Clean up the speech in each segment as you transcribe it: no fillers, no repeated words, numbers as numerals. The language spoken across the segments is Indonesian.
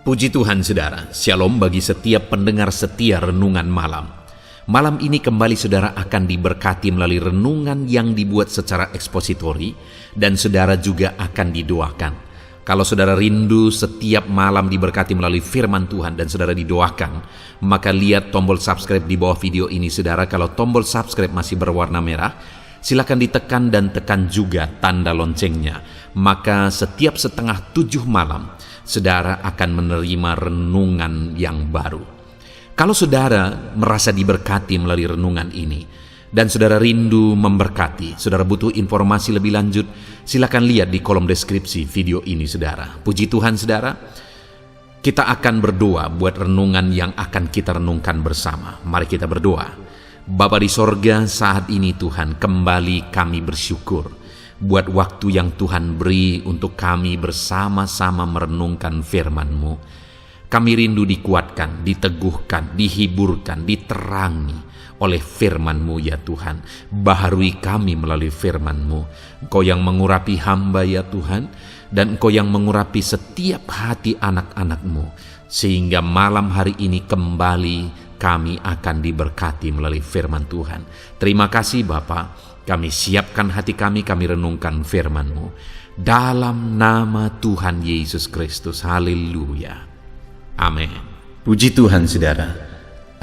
Puji Tuhan saudara, shalom bagi setiap pendengar setia renungan malam. Malam ini kembali saudara akan diberkati melalui renungan yang dibuat secara ekspositori dan saudara juga akan didoakan. Kalau saudara rindu setiap malam diberkati melalui firman Tuhan dan saudara didoakan, maka lihat tombol subscribe di bawah video ini saudara. Kalau tombol subscribe masih berwarna merah, silakan ditekan dan tekan juga tanda loncengnya. Maka setiap 6:30 malam, saudara akan menerima renungan yang baru. Kalau saudara merasa diberkati melalui renungan ini, dan saudara rindu memberkati, saudara butuh informasi lebih lanjut, silakan lihat di kolom deskripsi video ini saudara. Puji Tuhan saudara, kita akan berdoa buat renungan yang akan kita renungkan bersama. Mari kita berdoa. Bapa di sorga, saat ini Tuhan kembali kami bersyukur buat waktu yang Tuhan beri untuk kami bersama-sama merenungkan firman-Mu. Kami rindu dikuatkan, diteguhkan, dihiburkan, diterangi oleh firman-Mu ya Tuhan. Baharui kami melalui firman-Mu. Engkau yang mengurapi hamba ya Tuhan, dan Engkau yang mengurapi setiap hati anak-anak-Mu, sehingga malam hari ini kembali kami akan diberkati melalui firman Tuhan. Terima kasih Bapa. Kami siapkan hati kami renungkan firman-Mu. Dalam nama Tuhan Yesus Kristus. Haleluya. Amin. Puji Tuhan saudara.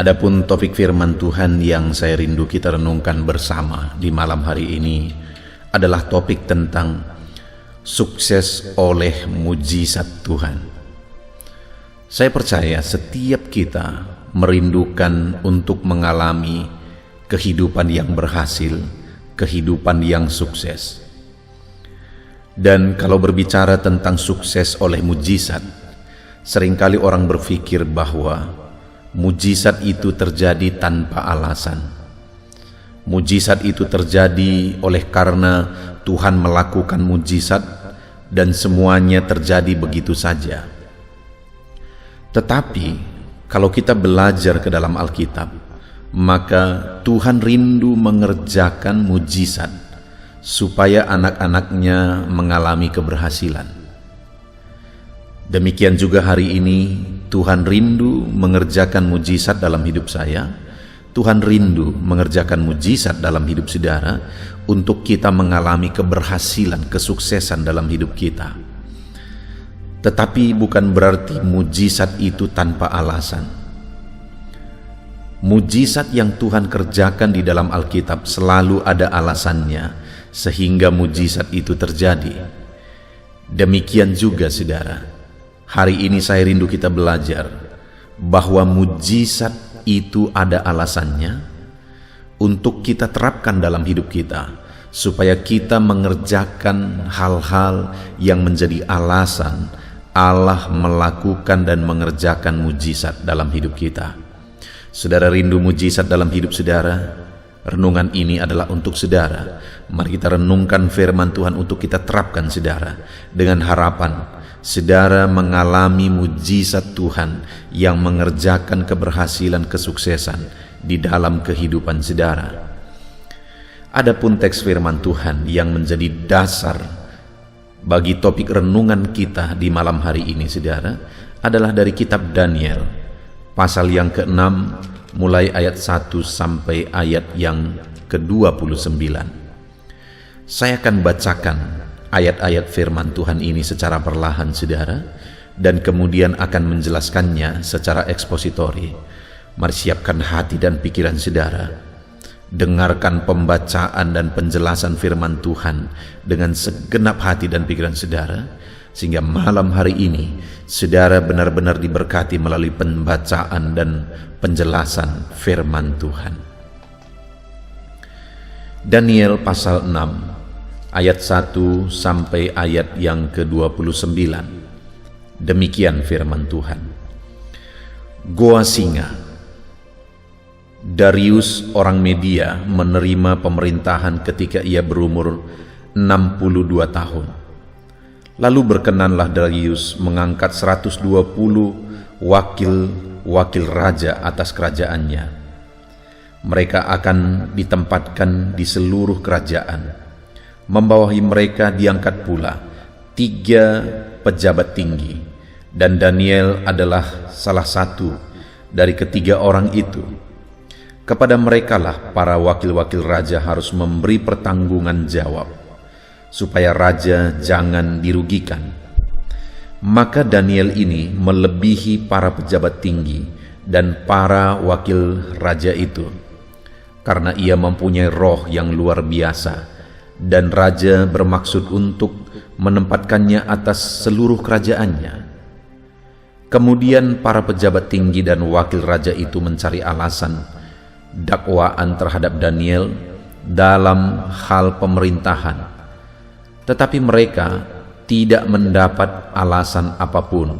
Adapun topik firman Tuhan yang saya rindu kita renungkan bersama di malam hari ini adalah topik tentang sukses oleh mujizat Tuhan. Saya percaya setiap kita merindukan untuk mengalami kehidupan yang berhasil, kehidupan yang sukses. Dan kalau berbicara tentang sukses oleh mujizat, seringkali orang berpikir bahwa mujizat itu terjadi tanpa alasan. Mujizat itu terjadi oleh karena Tuhan melakukan mujizat dan semuanya terjadi begitu saja. Tetapi kalau kita belajar ke dalam Alkitab, maka Tuhan rindu mengerjakan mujizat supaya anak-anaknya mengalami keberhasilan. Demikian juga hari ini Tuhan rindu mengerjakan mujizat dalam hidup saya. Tuhan rindu mengerjakan mujizat dalam hidup saudara untuk kita mengalami keberhasilan, kesuksesan dalam hidup kita. Tetapi bukan berarti mujizat itu tanpa alasan. Mujizat yang Tuhan kerjakan di dalam Alkitab selalu ada alasannya, sehingga mujizat itu terjadi. Demikian juga saudara, hari ini saya rindu kita belajar bahwa mujizat itu ada alasannya untuk kita terapkan dalam hidup kita, supaya kita mengerjakan hal-hal yang menjadi alasan Allah melakukan dan mengerjakan mujizat dalam hidup kita. Saudara rindu mujizat dalam hidup saudara? Renungan ini adalah untuk saudara. Mari kita renungkan firman Tuhan untuk kita terapkan saudara, dengan harapan saudara mengalami mujizat Tuhan yang mengerjakan keberhasilan, kesuksesan di dalam kehidupan saudara. Adapun teks firman Tuhan yang menjadi dasar bagi topik renungan kita di malam hari ini saudara adalah dari kitab Daniel pasal yang ke-6 mulai ayat 1 sampai ayat yang ke-29. Saya akan bacakan ayat-ayat firman Tuhan ini secara perlahan saudara, dan kemudian akan menjelaskannya secara ekspositori. Mari siapkan hati dan pikiran saudara. Dengarkan pembacaan dan penjelasan firman Tuhan dengan segenap hati dan pikiran saudara, sehingga malam hari ini saudara benar-benar diberkati melalui pembacaan dan penjelasan firman Tuhan. Daniel pasal 6 ayat 1 sampai ayat yang ke-29. Demikian firman Tuhan. Goa singa. Darius orang Media menerima pemerintahan ketika ia berumur 62 tahun. Lalu berkenanlah Darius mengangkat 120 wakil raja atas kerajaannya. Mereka akan ditempatkan di seluruh kerajaan. Membawahi mereka diangkat pula 3 pejabat tinggi dan Daniel adalah salah satu dari ketiga orang itu. Kepada merekalah para wakil-wakil raja harus memberi pertanggungan jawab, supaya raja jangan dirugikan. Maka Daniel ini melebihi para pejabat tinggi dan para wakil raja itu, karena ia mempunyai roh yang luar biasa, dan raja bermaksud untuk menempatkannya atas seluruh kerajaannya. Kemudian para pejabat tinggi dan wakil raja itu mencari alasan dakwaan terhadap Daniel dalam hal pemerintahan, tetapi mereka tidak mendapat alasan apapun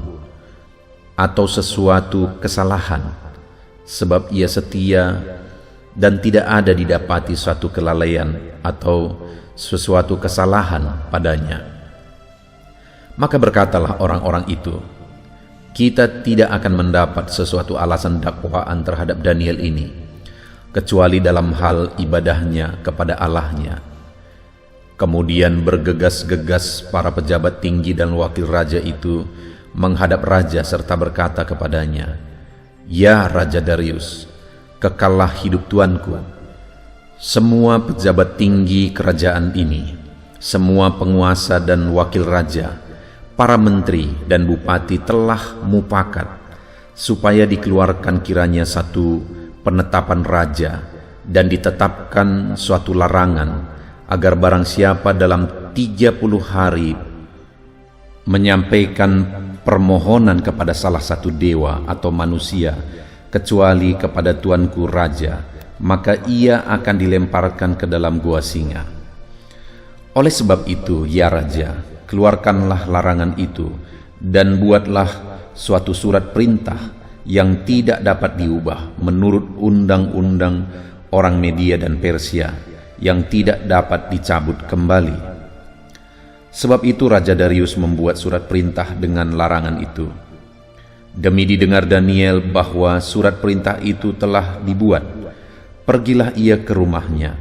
atau sesuatu kesalahan, sebab ia setia dan tidak ada didapati suatu kelalaian atau sesuatu kesalahan padanya. Maka berkatalah orang-orang itu, kita tidak akan mendapat sesuatu alasan dakwaan terhadap Daniel ini, kecuali dalam hal ibadahnya kepada Allahnya. Kemudian bergegas-gegas para pejabat tinggi dan wakil raja itu menghadap raja serta berkata kepadanya, "Ya Raja Darius, kekallah hidup tuanku. Semua pejabat tinggi kerajaan ini, semua penguasa dan wakil raja, para menteri dan bupati telah mufakat supaya dikeluarkan kiranya satu penetapan raja dan ditetapkan suatu larangan agar barang siapa dalam 30 hari menyampaikan permohonan kepada salah satu dewa atau manusia kecuali kepada tuanku raja, maka ia akan dilemparkan ke dalam gua singa. Oleh sebab itu, ya raja, keluarkanlah larangan itu dan buatlah suatu surat perintah yang tidak dapat diubah menurut undang-undang orang Media dan Persia yang tidak dapat dicabut kembali." Sebab itu Raja Darius membuat surat perintah dengan larangan itu. Demi didengar Daniel bahwa surat perintah itu telah dibuat, pergilah ia ke rumahnya.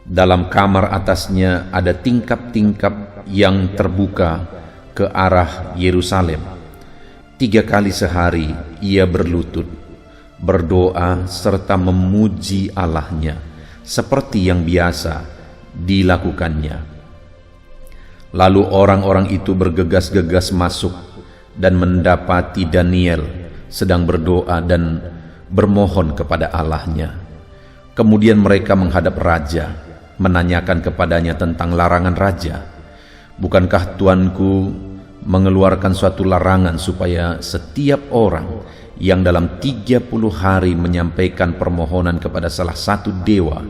Dalam kamar atasnya ada tingkap-tingkap yang terbuka ke arah Yerusalem. 3 kali sehari ia berlutut, berdoa serta memuji Allahnya, seperti yang biasa dilakukannya. Lalu orang-orang itu bergegas-gegas masuk dan mendapati Daniel sedang berdoa dan bermohon kepada Allahnya. Kemudian mereka menghadap raja, menanyakan kepadanya tentang larangan raja. "Bukankah tuanku mengeluarkan suatu larangan supaya setiap orang yang dalam 30 hari menyampaikan permohonan kepada salah satu dewa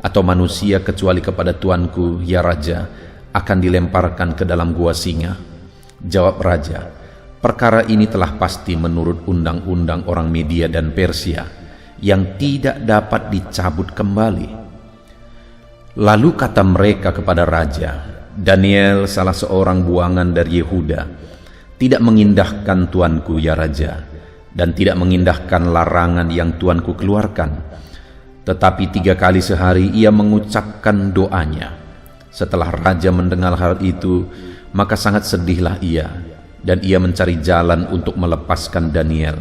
atau manusia kecuali kepada tuanku, ya raja, akan dilemparkan ke dalam gua singa?" Jawab raja, "Perkara ini telah pasti menurut undang-undang orang Media dan Persia yang tidak dapat dicabut kembali." Lalu kata mereka kepada raja, "Daniel, salah seorang buangan dari Yehuda, tidak mengindahkan tuanku, ya raja, dan tidak mengindahkan larangan yang tuanku keluarkan. Tetapi 3 kali sehari ia mengucapkan doanya." Setelah raja mendengar hal itu, maka sangat sedihlah ia, dan ia mencari jalan untuk melepaskan Daniel.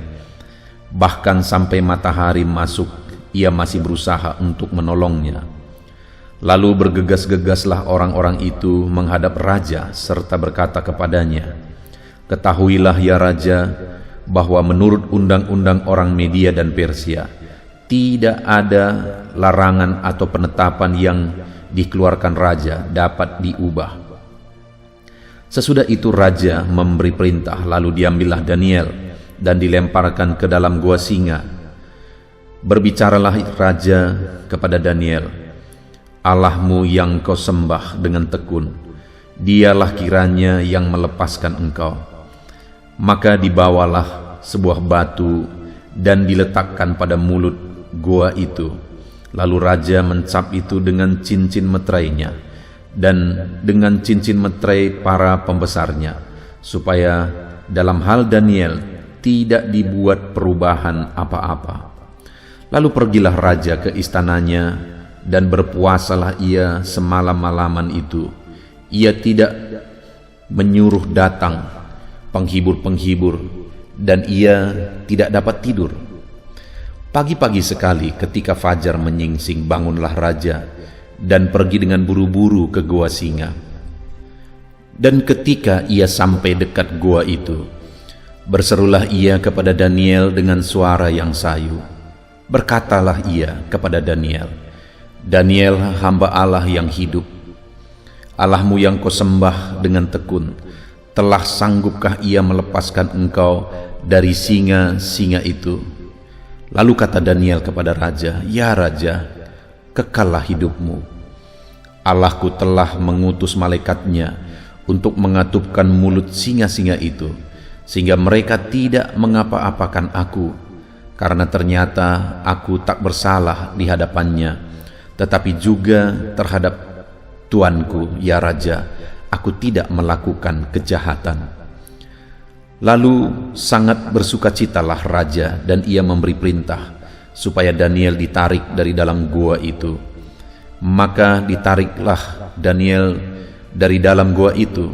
Bahkan sampai matahari masuk, ia masih berusaha untuk menolongnya. Lalu bergegas-gegaslah orang-orang itu menghadap raja serta berkata kepadanya, "Ketahuilah ya raja, bahwa menurut undang-undang orang Media dan Persia, tidak ada larangan atau penetapan yang dikeluarkan raja dapat diubah." Sesudah itu raja memberi perintah, lalu diambillah Daniel dan dilemparkan ke dalam gua singa. Berbicaralah raja kepada Daniel, "Allahmu yang kau sembah dengan tekun, dialah kiranya yang melepaskan engkau." Maka dibawalah sebuah batu dan diletakkan pada mulut gua itu. Lalu raja mencap itu dengan cincin meterainya dan dengan cincin meterai para pembesarnya, supaya dalam hal Daniel tidak dibuat perubahan apa-apa. Lalu pergilah raja ke istananya dan berpuasalah ia semalam-malaman itu. Ia tidak menyuruh datang penghibur-penghibur, dan ia tidak dapat tidur. Pagi-pagi sekali ketika fajar menyingsing, bangunlah raja dan pergi dengan buru-buru ke gua singa. Dan ketika ia sampai dekat gua itu, berserulah ia kepada Daniel dengan suara yang sayu. Berkatalah ia kepada Daniel, "Daniel, hamba Allah yang hidup, Allahmu yang kau sembah dengan tekun, telah sanggupkah ia melepaskan engkau dari singa-singa itu?" Lalu kata Daniel kepada raja, "Ya raja, kekallah hidupmu. Allahku telah mengutus malaikatnya untuk mengatupkan mulut singa-singa itu, sehingga mereka tidak mengapa-apakan aku, karena ternyata aku tak bersalah di hadapannya, tetapi juga terhadap tuanku, ya raja, aku tidak melakukan kejahatan." Lalu sangat bersukacitalah raja, dan ia memberi perintah supaya Daniel ditarik dari dalam gua itu. Maka ditariklah Daniel dari dalam gua itu,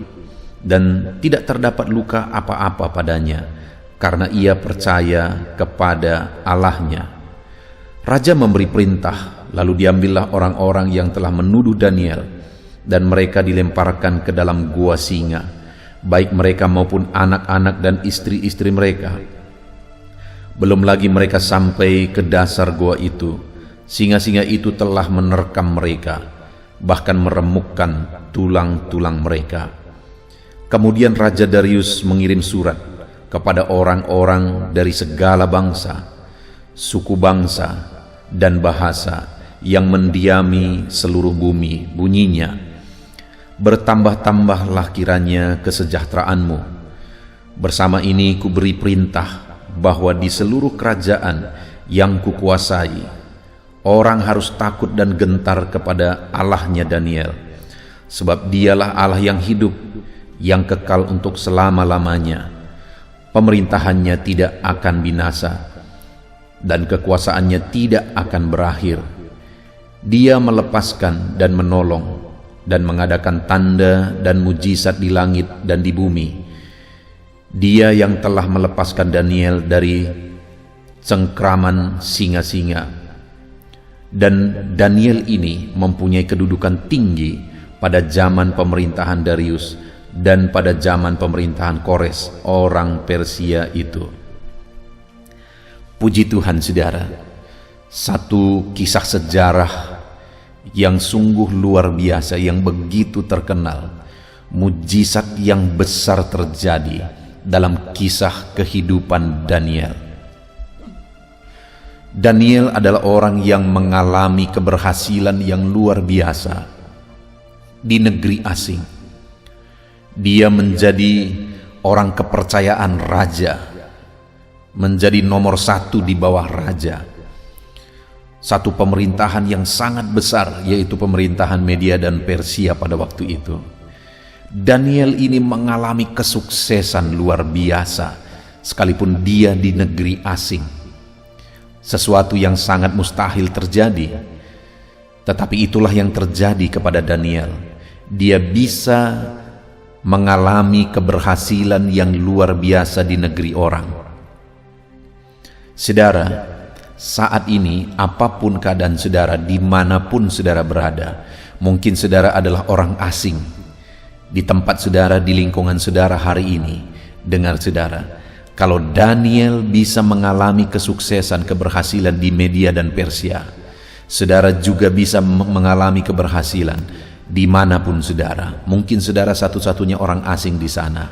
dan tidak terdapat luka apa-apa padanya, karena ia percaya kepada Allahnya. Raja memberi perintah, lalu diambillah orang-orang yang telah menuduh Daniel, dan mereka dilemparkan ke dalam gua singa, baik mereka maupun anak-anak dan istri-istri mereka. Belum lagi mereka sampai ke dasar gua itu, singa-singa itu telah menerkam mereka, bahkan meremukkan tulang-tulang mereka. Kemudian Raja Darius mengirim surat kepada orang-orang dari segala bangsa, suku bangsa, dan bahasa yang mendiami seluruh bumi. Bunyinya, "Bertambah-tambahlah kiranya kesejahteraanmu. Bersama ini kuberi perintah bahwa di seluruh kerajaan yang kukuasai, orang harus takut dan gentar kepada Allahnya Daniel, sebab dialah Allah yang hidup, yang kekal untuk selama-lamanya. Pemerintahannya tidak akan binasa, dan kekuasaannya tidak akan berakhir. Dia melepaskan dan menolong, dan mengadakan tanda dan mujizat di langit dan di bumi. Dia yang telah melepaskan Daniel dari cengkraman singa-singa. Dan Daniel ini mempunyai kedudukan tinggi pada zaman pemerintahan Darius dan pada zaman pemerintahan Kores, orang Persia itu." Puji Tuhan, saudara. Satu kisah sejarah yang sungguh luar biasa, yang begitu terkenal, mujizat yang besar terjadi dalam kisah kehidupan Daniel. Daniel adalah orang yang mengalami keberhasilan yang luar biasa di negeri asing. Dia menjadi orang kepercayaan raja, menjadi nomor satu di bawah raja. Satu pemerintahan yang sangat besar, yaitu pemerintahan Media dan Persia pada waktu itu. Daniel ini mengalami kesuksesan luar biasa, sekalipun dia di negeri asing. Sesuatu yang sangat mustahil terjadi, tetapi itulah yang terjadi kepada Daniel. Dia bisa mengalami keberhasilan yang luar biasa di negeri orang. Saudara, saat ini apapun keadaan saudara, dimanapun saudara berada, mungkin saudara adalah orang asing di tempat saudara, di lingkungan saudara hari ini. Dengar saudara, kalau Daniel bisa mengalami kesuksesan, keberhasilan di Media dan Persia, saudara juga bisa mengalami keberhasilan dimanapun saudara. Mungkin saudara satu-satunya orang asing di sana.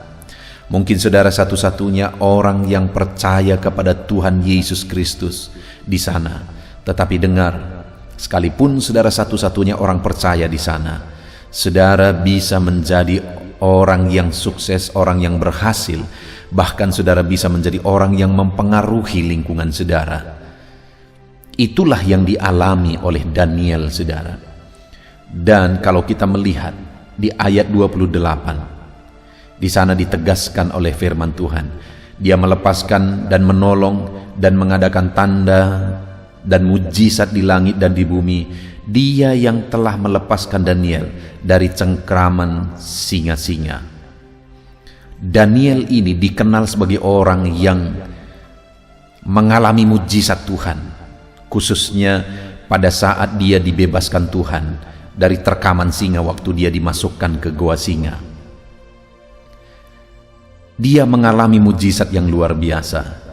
Mungkin saudara satu-satunya orang yang percaya kepada Tuhan Yesus Kristus di sana. Tetapi dengar, sekalipun saudara satu-satunya orang percaya di sana, saudara bisa menjadi orang yang sukses, orang yang berhasil. Bahkan saudara bisa menjadi orang yang mempengaruhi lingkungan saudara. Itulah yang dialami oleh Daniel, saudara. Dan kalau kita melihat di ayat 28, di sana ditegaskan oleh firman Tuhan, dia melepaskan dan menolong dan mengadakan tanda dan mujizat di langit dan di bumi. Dia yang telah melepaskan Daniel dari cengkraman singa-singa. Daniel ini dikenal sebagai orang yang mengalami mujizat Tuhan, khususnya pada saat dia dibebaskan Tuhan dari terkaman singa waktu dia dimasukkan ke goa singa. Dia mengalami mujizat yang luar biasa.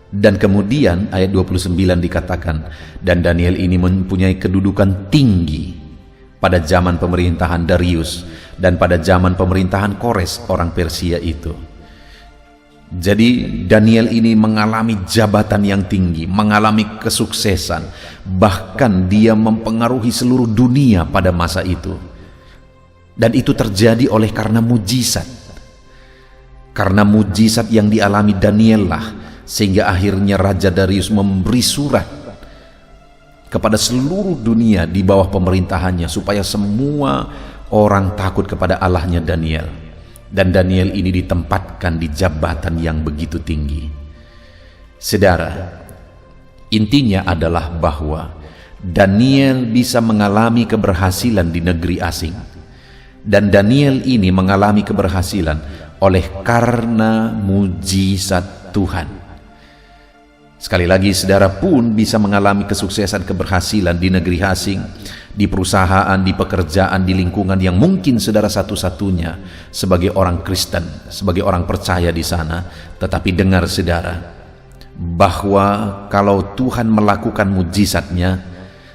Dan kemudian ayat 29 dikatakan, dan Daniel ini mempunyai kedudukan tinggi pada zaman pemerintahan Darius dan pada zaman pemerintahan Kores orang Persia itu. Jadi Daniel ini mengalami jabatan yang tinggi, mengalami kesuksesan, bahkan dia mempengaruhi seluruh dunia pada masa itu. Dan itu terjadi oleh karena mujizat. Karena mujizat yang dialami Daniel lah, sehingga akhirnya Raja Darius memberi surat kepada seluruh dunia di bawah pemerintahannya supaya semua orang takut kepada Allahnya Daniel. Dan Daniel ini ditempatkan di jabatan yang begitu tinggi. Saudara, intinya adalah bahwa Daniel bisa mengalami keberhasilan di negeri asing. Dan Daniel ini mengalami keberhasilan oleh karena mujizat Tuhan. Sekali lagi, saudara pun bisa mengalami kesuksesan keberhasilan di negeri asing, di perusahaan, di pekerjaan, di lingkungan yang mungkin saudara satu-satunya sebagai orang Kristen, sebagai orang percaya di sana. Tetapi dengar saudara, bahwa kalau Tuhan melakukan mujizatnya,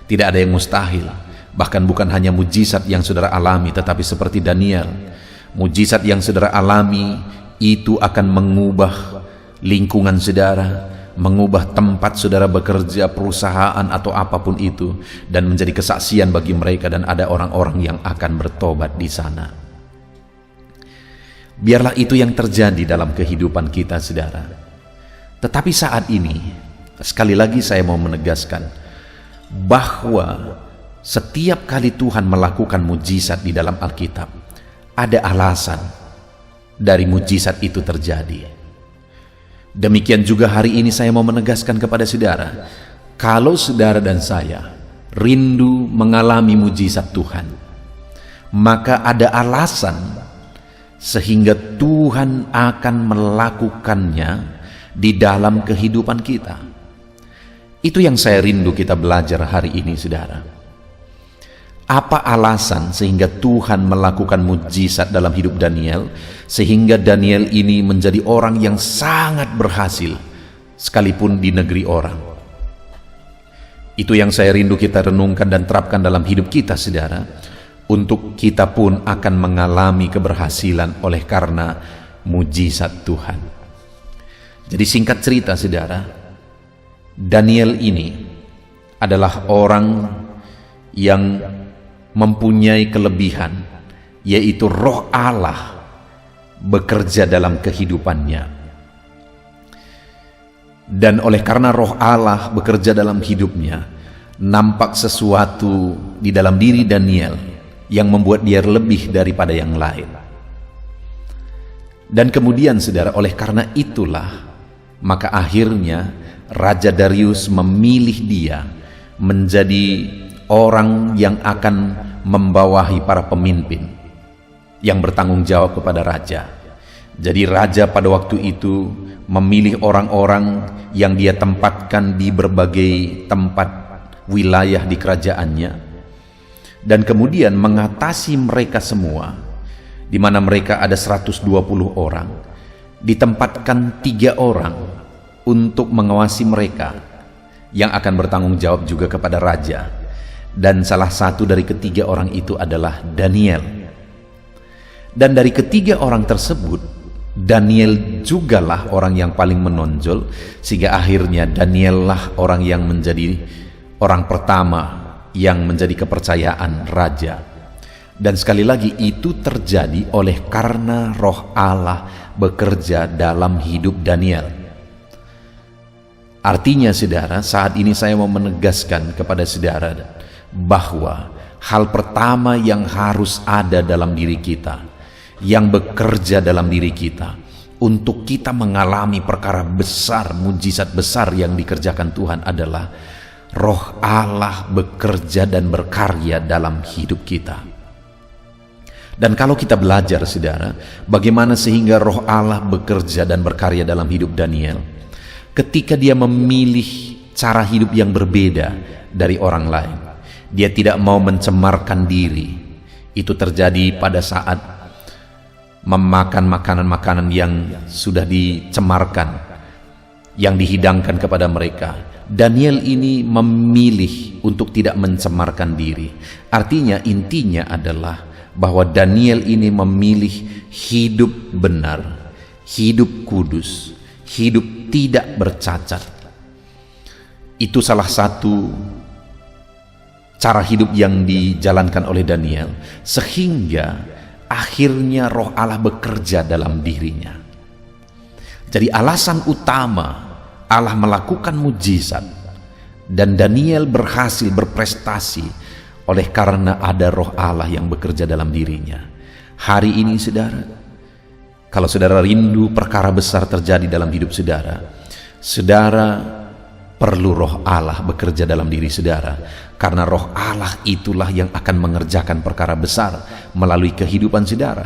tidak ada yang mustahil. Bahkan bukan hanya mujizat yang saudara alami, tetapi seperti Daniel, mujizat yang saudara alami itu akan mengubah lingkungan saudara, mengubah tempat saudara bekerja, perusahaan atau apapun itu, dan menjadi kesaksian bagi mereka, dan ada orang-orang yang akan bertobat di sana. Biarlah itu yang terjadi dalam kehidupan kita saudara. Tetapi saat ini, sekali lagi saya mau menegaskan bahwa setiap kali Tuhan melakukan mujizat di dalam Alkitab, ada alasan dari mujizat itu terjadi. Demikian juga hari ini saya mau menegaskan kepada saudara, kalau saudara dan saya rindu mengalami mujizat Tuhan, maka ada alasan sehingga Tuhan akan melakukannya di dalam kehidupan kita. Itu yang saya rindu kita belajar hari ini saudara. Apa alasan sehingga Tuhan melakukan mujizat dalam hidup Daniel, sehingga Daniel ini menjadi orang yang sangat berhasil sekalipun di negeri orang? Itu yang saya rindu kita renungkan dan terapkan dalam hidup kita saudara, untuk kita pun akan mengalami keberhasilan oleh karena mujizat Tuhan. Jadi singkat cerita saudara, Daniel ini adalah orang yang mempunyai kelebihan, yaitu Roh Allah bekerja dalam kehidupannya. Dan oleh karena Roh Allah bekerja dalam hidupnya, nampak sesuatu di dalam diri Daniel yang membuat dia lebih daripada yang lain. Dan kemudian saudara, oleh karena itulah maka akhirnya Raja Darius memilih dia menjadi orang yang akan membawahi para pemimpin yang bertanggung jawab kepada raja. Jadi raja pada waktu itu memilih orang-orang yang dia tempatkan di berbagai tempat wilayah di kerajaannya, dan kemudian mengatasi mereka semua, di mana mereka ada 120 orang, ditempatkan 3 orang untuk mengawasi mereka yang akan bertanggung jawab juga kepada raja. Dan salah satu dari ketiga orang itu adalah Daniel. Dan dari ketiga orang tersebut, Daniel jugalah orang yang paling menonjol, sehingga akhirnya Daniel lah orang yang menjadi orang pertama yang menjadi kepercayaan raja. Dan sekali lagi itu terjadi oleh karena Roh Allah bekerja dalam hidup Daniel. Artinya saudara, saat ini saya mau menegaskan kepada saudara bahwa hal pertama yang harus ada dalam diri kita, yang bekerja dalam diri kita untuk kita mengalami perkara besar, mujizat besar yang dikerjakan Tuhan adalah Roh Allah bekerja dan berkarya dalam hidup kita. Dan kalau kita belajar, saudara, bagaimana sehingga Roh Allah bekerja dan berkarya dalam hidup Daniel, ketika dia memilih cara hidup yang berbeda dari orang lain, dia tidak mau mencemarkan diri. Itu terjadi pada saat memakan makanan-makanan yang sudah dicemarkan, yang dihidangkan kepada mereka. Daniel ini memilih untuk tidak mencemarkan diri. Artinya, intinya adalah bahwa Daniel ini memilih hidup benar, hidup kudus, hidup tidak bercacat. Itu salah satu cara hidup yang dijalankan oleh Daniel, sehingga akhirnya Roh Allah bekerja dalam dirinya. Jadi alasan utama Allah melakukan mujizat dan Daniel berhasil berprestasi oleh karena ada Roh Allah yang bekerja dalam dirinya. Hari ini, saudara, kalau saudara rindu perkara besar terjadi dalam hidup saudara, saudara perlu Roh Allah bekerja dalam diri saudara, karena Roh Allah itulah yang akan mengerjakan perkara besar melalui kehidupan saudara.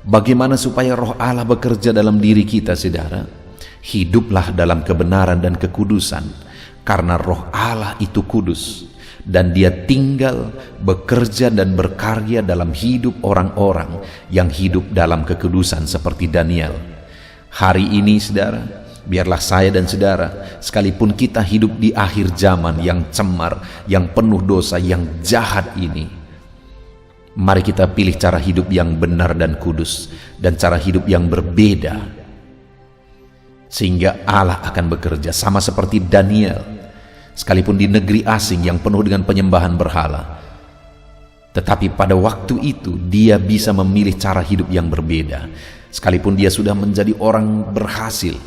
Bagaimana supaya Roh Allah bekerja dalam diri kita, saudara? Hiduplah dalam kebenaran dan kekudusan, karena Roh Allah itu kudus, dan dia tinggal, bekerja dan berkarya dalam hidup orang-orang yang hidup dalam kekudusan seperti Daniel. Hari ini, saudara, biarlah saya dan saudara, sekalipun kita hidup di akhir zaman yang cemar, yang penuh dosa, yang jahat ini, mari kita pilih cara hidup yang benar dan kudus, dan cara hidup yang berbeda, sehingga Allah akan bekerja sama seperti Daniel. Sekalipun di negeri asing yang penuh dengan penyembahan berhala, tetapi pada waktu itu dia bisa memilih cara hidup yang berbeda. Sekalipun dia sudah menjadi orang berhasil,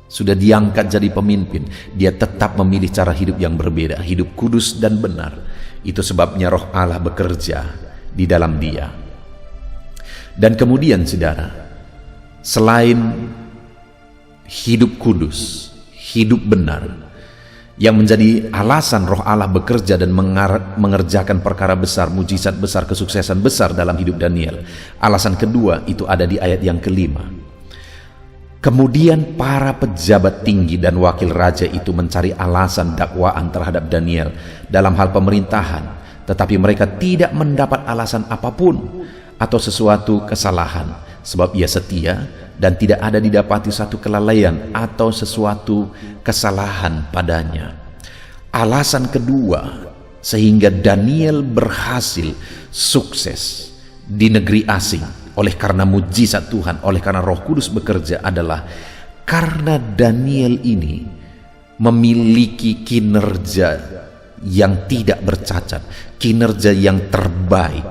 sudah diangkat jadi pemimpin, dia tetap memilih cara hidup yang berbeda, hidup kudus dan benar. Itu sebabnya Roh Allah bekerja di dalam dia. Dan kemudian, saudara, selain hidup kudus, hidup benar, yang menjadi alasan Roh Allah bekerja dan mengerjakan perkara besar, mujizat besar, kesuksesan besar dalam hidup Daniel, alasan kedua itu ada di ayat yang kelima. Kemudian para pejabat tinggi dan wakil raja itu mencari alasan dakwaan terhadap Daniel dalam hal pemerintahan, tetapi mereka tidak mendapat alasan apapun atau sesuatu kesalahan, sebab ia setia dan tidak ada didapati satu kelalaian atau sesuatu kesalahan padanya. Alasan kedua sehingga Daniel berhasil sukses di negeri asing oleh karena mujizat Tuhan, oleh karena Roh Kudus bekerja, adalah karena Daniel ini memiliki kinerja yang tidak bercacat, kinerja yang terbaik,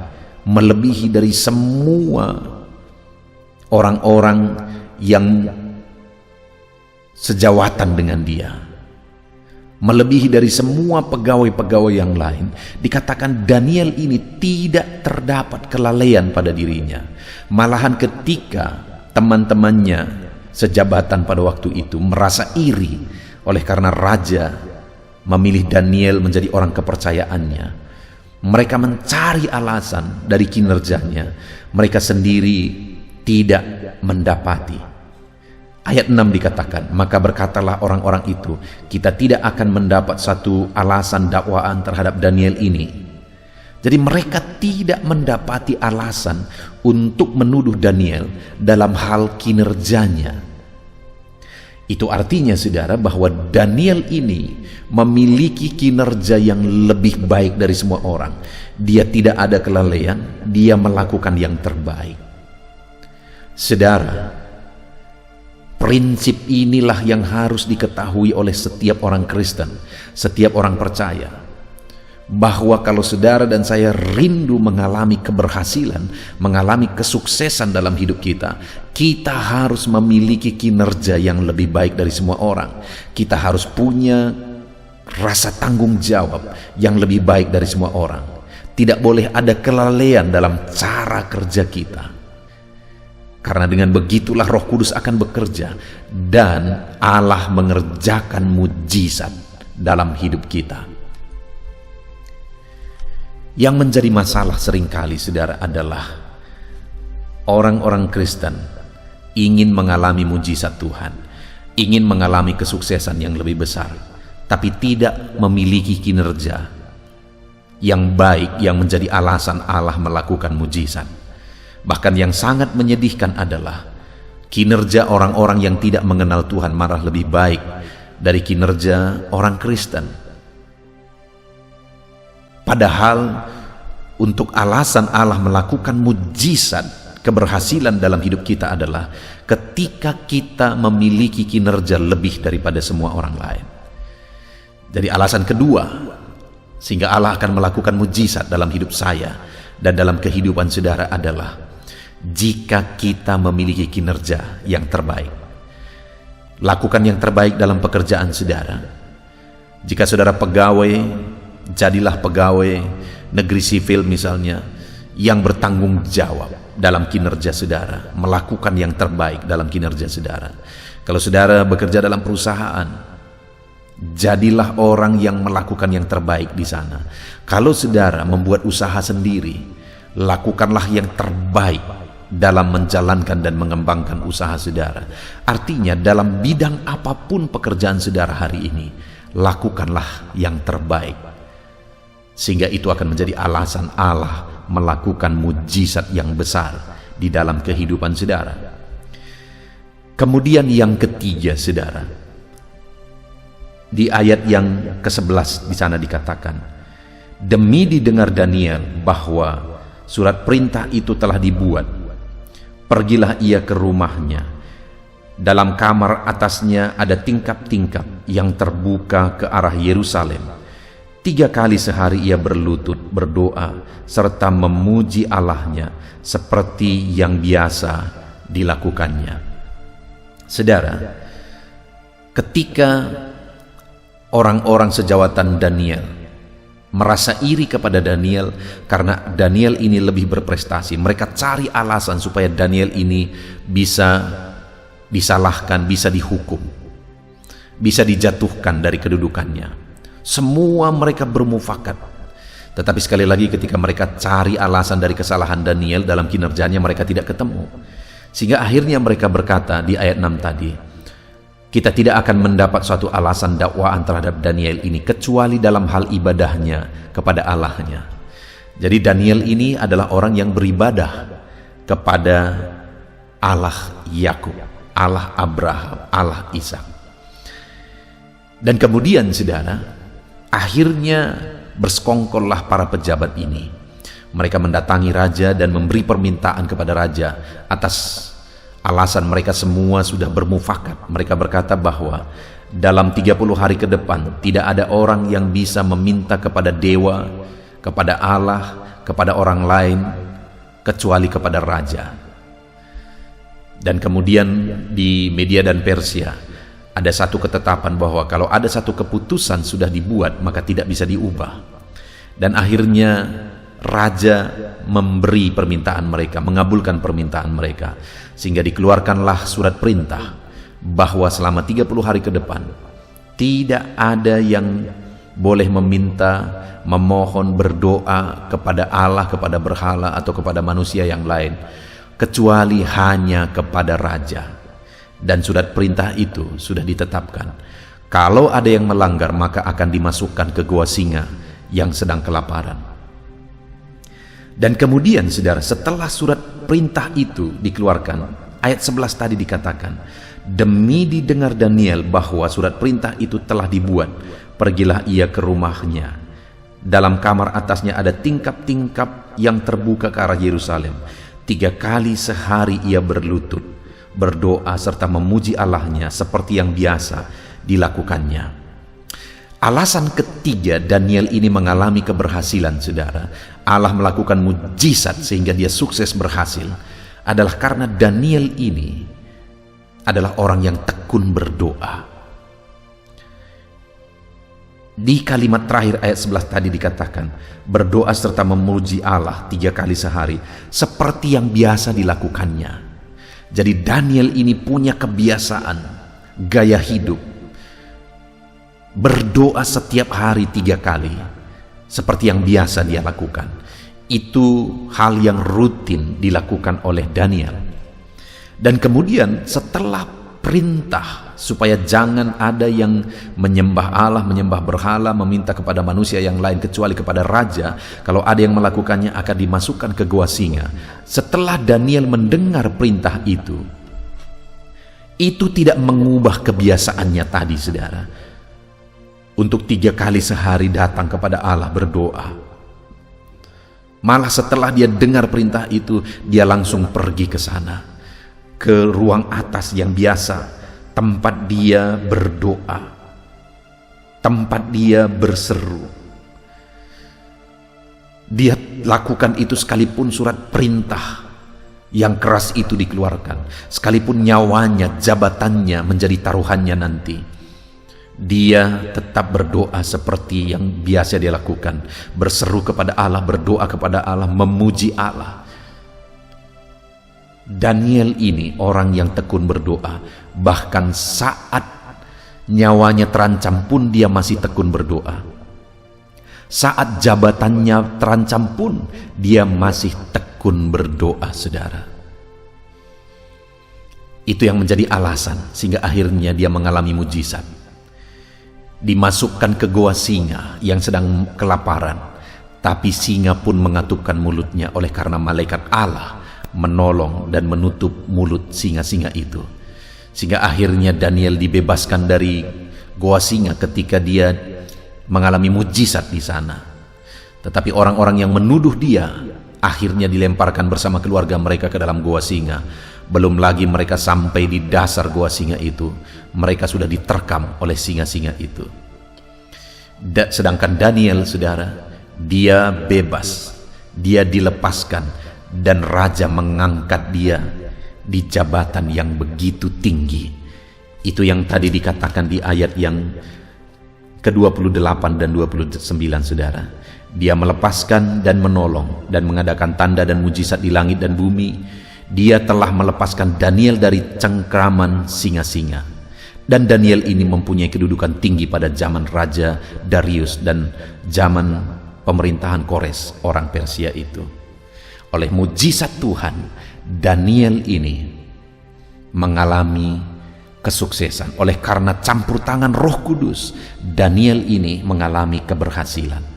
melebihi dari semua orang-orang yang sejawatan dengan dia, melebihi dari semua pegawai-pegawai yang lain. Dikatakan Daniel ini tidak terdapat kelalaian pada dirinya. Malahan ketika teman-temannya sejabatan pada waktu itu merasa iri oleh karena raja memilih Daniel menjadi orang kepercayaannya, mereka mencari alasan dari kinerjanya, mereka sendiri tidak mendapati. Ayat 6 dikatakan, maka berkatalah orang-orang itu, kita tidak akan mendapat satu alasan dakwaan terhadap Daniel ini. Jadi mereka tidak mendapati alasan untuk menuduh Daniel dalam hal kinerjanya. Itu artinya, saudara, bahwa Daniel ini memiliki kinerja yang lebih baik dari semua orang. Dia tidak ada kelalaian, dia melakukan yang terbaik. Saudara, prinsip inilah yang harus diketahui oleh setiap orang Kristen, setiap orang percaya, bahwa kalau saudara dan saya rindu mengalami keberhasilan, mengalami kesuksesan dalam hidup kita, kita harus memiliki kinerja yang lebih baik dari semua orang. Kita harus punya rasa tanggung jawab yang lebih baik dari semua orang. Tidak boleh ada kelalaian dalam cara kerja kita. Karena dengan begitulah Roh Kudus akan bekerja dan Allah mengerjakan mujizat dalam hidup kita. Yang menjadi masalah seringkali, saudara, adalah Orang-orang Kristen ingin mengalami mujizat Tuhan, ingin mengalami kesuksesan yang lebih besar, tapi tidak memiliki kinerja yang baik yang menjadi alasan Allah melakukan mujizat. Bahkan yang sangat menyedihkan adalah kinerja orang-orang yang tidak mengenal Tuhan malah lebih baik dari kinerja orang Kristen. Padahal untuk alasan Allah melakukan mujizat, keberhasilan dalam hidup kita adalah ketika kita memiliki kinerja lebih daripada semua orang lain. Jadi alasan kedua sehingga Allah akan melakukan mujizat dalam hidup saya dan dalam kehidupan saudara adalah jika kita memiliki kinerja yang terbaik. Lakukan yang terbaik dalam pekerjaan saudara. Jika saudara pegawai, jadilah pegawai negeri sipil misalnya yang bertanggung jawab dalam kinerja saudara, melakukan yang terbaik dalam kinerja saudara. Kalau saudara bekerja dalam perusahaan, jadilah orang yang melakukan yang terbaik di sana. Kalau saudara membuat usaha sendiri, lakukanlah yang terbaik dalam menjalankan dan mengembangkan usaha saudara. Artinya dalam bidang apapun pekerjaan saudara hari ini, lakukanlah yang terbaik, sehingga itu akan menjadi alasan Allah melakukan mujizat yang besar di dalam kehidupan saudara. Kemudian yang ketiga saudara, di ayat yang ke-11 di sana dikatakan, demi didengar Daniel bahwa surat perintah itu telah dibuat, pergilah ia ke rumahnya. Dalam kamar atasnya ada tingkap-tingkap yang terbuka ke arah Yerusalem. 3 kali sehari ia berlutut berdoa serta memuji Allahnya seperti yang biasa dilakukannya. Saudara, ketika orang-orang sejawatan Daniel merasa iri kepada Daniel karena Daniel ini lebih berprestasi, mereka cari alasan supaya Daniel ini bisa disalahkan, bisa dihukum, bisa dijatuhkan dari kedudukannya. Semua mereka bermufakat. Tetapi sekali lagi ketika mereka cari alasan dari kesalahan Daniel dalam kinerjanya, mereka tidak ketemu. Sehingga akhirnya mereka berkata di ayat 6 tadi, kita tidak akan mendapat suatu alasan dakwaan terhadap Daniel ini kecuali dalam hal ibadahnya kepada Allahnya. Jadi Daniel ini adalah orang yang beribadah kepada Allah Yakub, Allah Abraham, Allah Ishak. Dan kemudian saudara, akhirnya bersekongkollah para pejabat ini. Mereka mendatangi raja dan memberi permintaan kepada raja atas alasan mereka semua sudah bermufakat. Mereka berkata bahwa dalam 30 hari ke depan tidak ada orang yang bisa meminta kepada dewa, kepada Allah, kepada orang lain kecuali kepada raja. Dan kemudian di Media dan Persia ada satu ketetapan bahwa kalau ada satu keputusan sudah dibuat maka tidak bisa diubah. Dan akhirnya raja memberi permintaan mereka, mengabulkan permintaan mereka, sehingga dikeluarkanlah surat perintah bahwa selama 30 hari ke depan tidak ada yang boleh meminta, memohon, berdoa kepada Allah, kepada berhala atau kepada manusia yang lain kecuali hanya kepada raja. Dan surat perintah itu sudah ditetapkan. Kalau ada yang melanggar maka akan dimasukkan ke gua singa yang sedang kelaparan. Dan kemudian saudara, setelah surat perintah itu dikeluarkan, ayat 11 tadi dikatakan, demi didengar Daniel bahwa surat perintah itu telah dibuat, pergilah ia ke rumahnya. Dalam kamar atasnya ada tingkap-tingkap yang terbuka ke arah Yerusalem. 3 kali sehari ia berlutut berdoa serta memuji Allahnya seperti yang biasa dilakukannya. Alasan ketiga Daniel ini mengalami keberhasilan saudara, Allah melakukan mujizat sehingga dia sukses berhasil, adalah karena Daniel ini adalah orang yang tekun berdoa. Di kalimat terakhir ayat 11 tadi dikatakan, berdoa serta memuji Allah 3 kali sehari seperti yang biasa dilakukannya. Jadi Daniel ini punya kebiasaan, gaya hidup, berdoa setiap hari 3 kali, seperti yang biasa dia lakukan. Itu hal yang rutin dilakukan oleh Daniel. Dan kemudian setelah perintah supaya jangan ada yang menyembah Allah, menyembah berhala, meminta kepada manusia yang lain kecuali kepada raja, kalau ada yang melakukannya akan dimasukkan ke gua singa. Setelah Daniel mendengar perintah itu tidak mengubah kebiasaannya tadi, saudara, untuk 3 kali sehari datang kepada Allah berdoa. Malah setelah dia dengar perintah itu, dia langsung pergi ke sana, ke ruang atas yang biasa, tempat dia berdoa, tempat dia berseru. Dia lakukan itu sekalipun surat perintah yang keras itu dikeluarkan, sekalipun nyawanya, jabatannya menjadi taruhannya nanti, dia tetap berdoa seperti yang biasa dia lakukan, berseru kepada Allah, berdoa kepada Allah, memuji Allah. Daniel ini orang yang tekun berdoa, bahkan saat nyawanya terancam pun dia masih tekun berdoa. Saat jabatannya terancam pun dia masih tekun berdoa, saudara. Itu yang menjadi alasan sehingga akhirnya dia mengalami mujizat. Dimasukkan ke goa singa yang sedang kelaparan, tapi singa pun mengatupkan mulutnya oleh karena malaikat Allah menolong dan menutup mulut singa-singa itu, sehingga akhirnya Daniel dibebaskan dari goa singa ketika dia mengalami mujizat di sana. Tetapi orang-orang yang menuduh dia akhirnya dilemparkan bersama keluarga mereka ke dalam goa singa. Belum lagi mereka sampai di dasar goa singa itu, mereka sudah diterkam oleh singa-singa itu. Sedangkan Daniel, saudara, dia bebas, dia dilepaskan, dan raja mengangkat dia di jabatan yang begitu tinggi. Itu yang tadi dikatakan di ayat yang ke-28 dan 29, saudara. Dia melepaskan dan menolong dan mengadakan tanda dan mujizat di langit dan bumi. Dia telah melepaskan Daniel dari cengkraman singa-singa. Dan Daniel ini mempunyai kedudukan tinggi pada zaman Raja Darius dan zaman pemerintahan Kores, orang Persia itu. Oleh mujizat Tuhan, Daniel ini mengalami kesuksesan. Oleh karena campur tangan Roh Kudus, Daniel ini mengalami keberhasilan.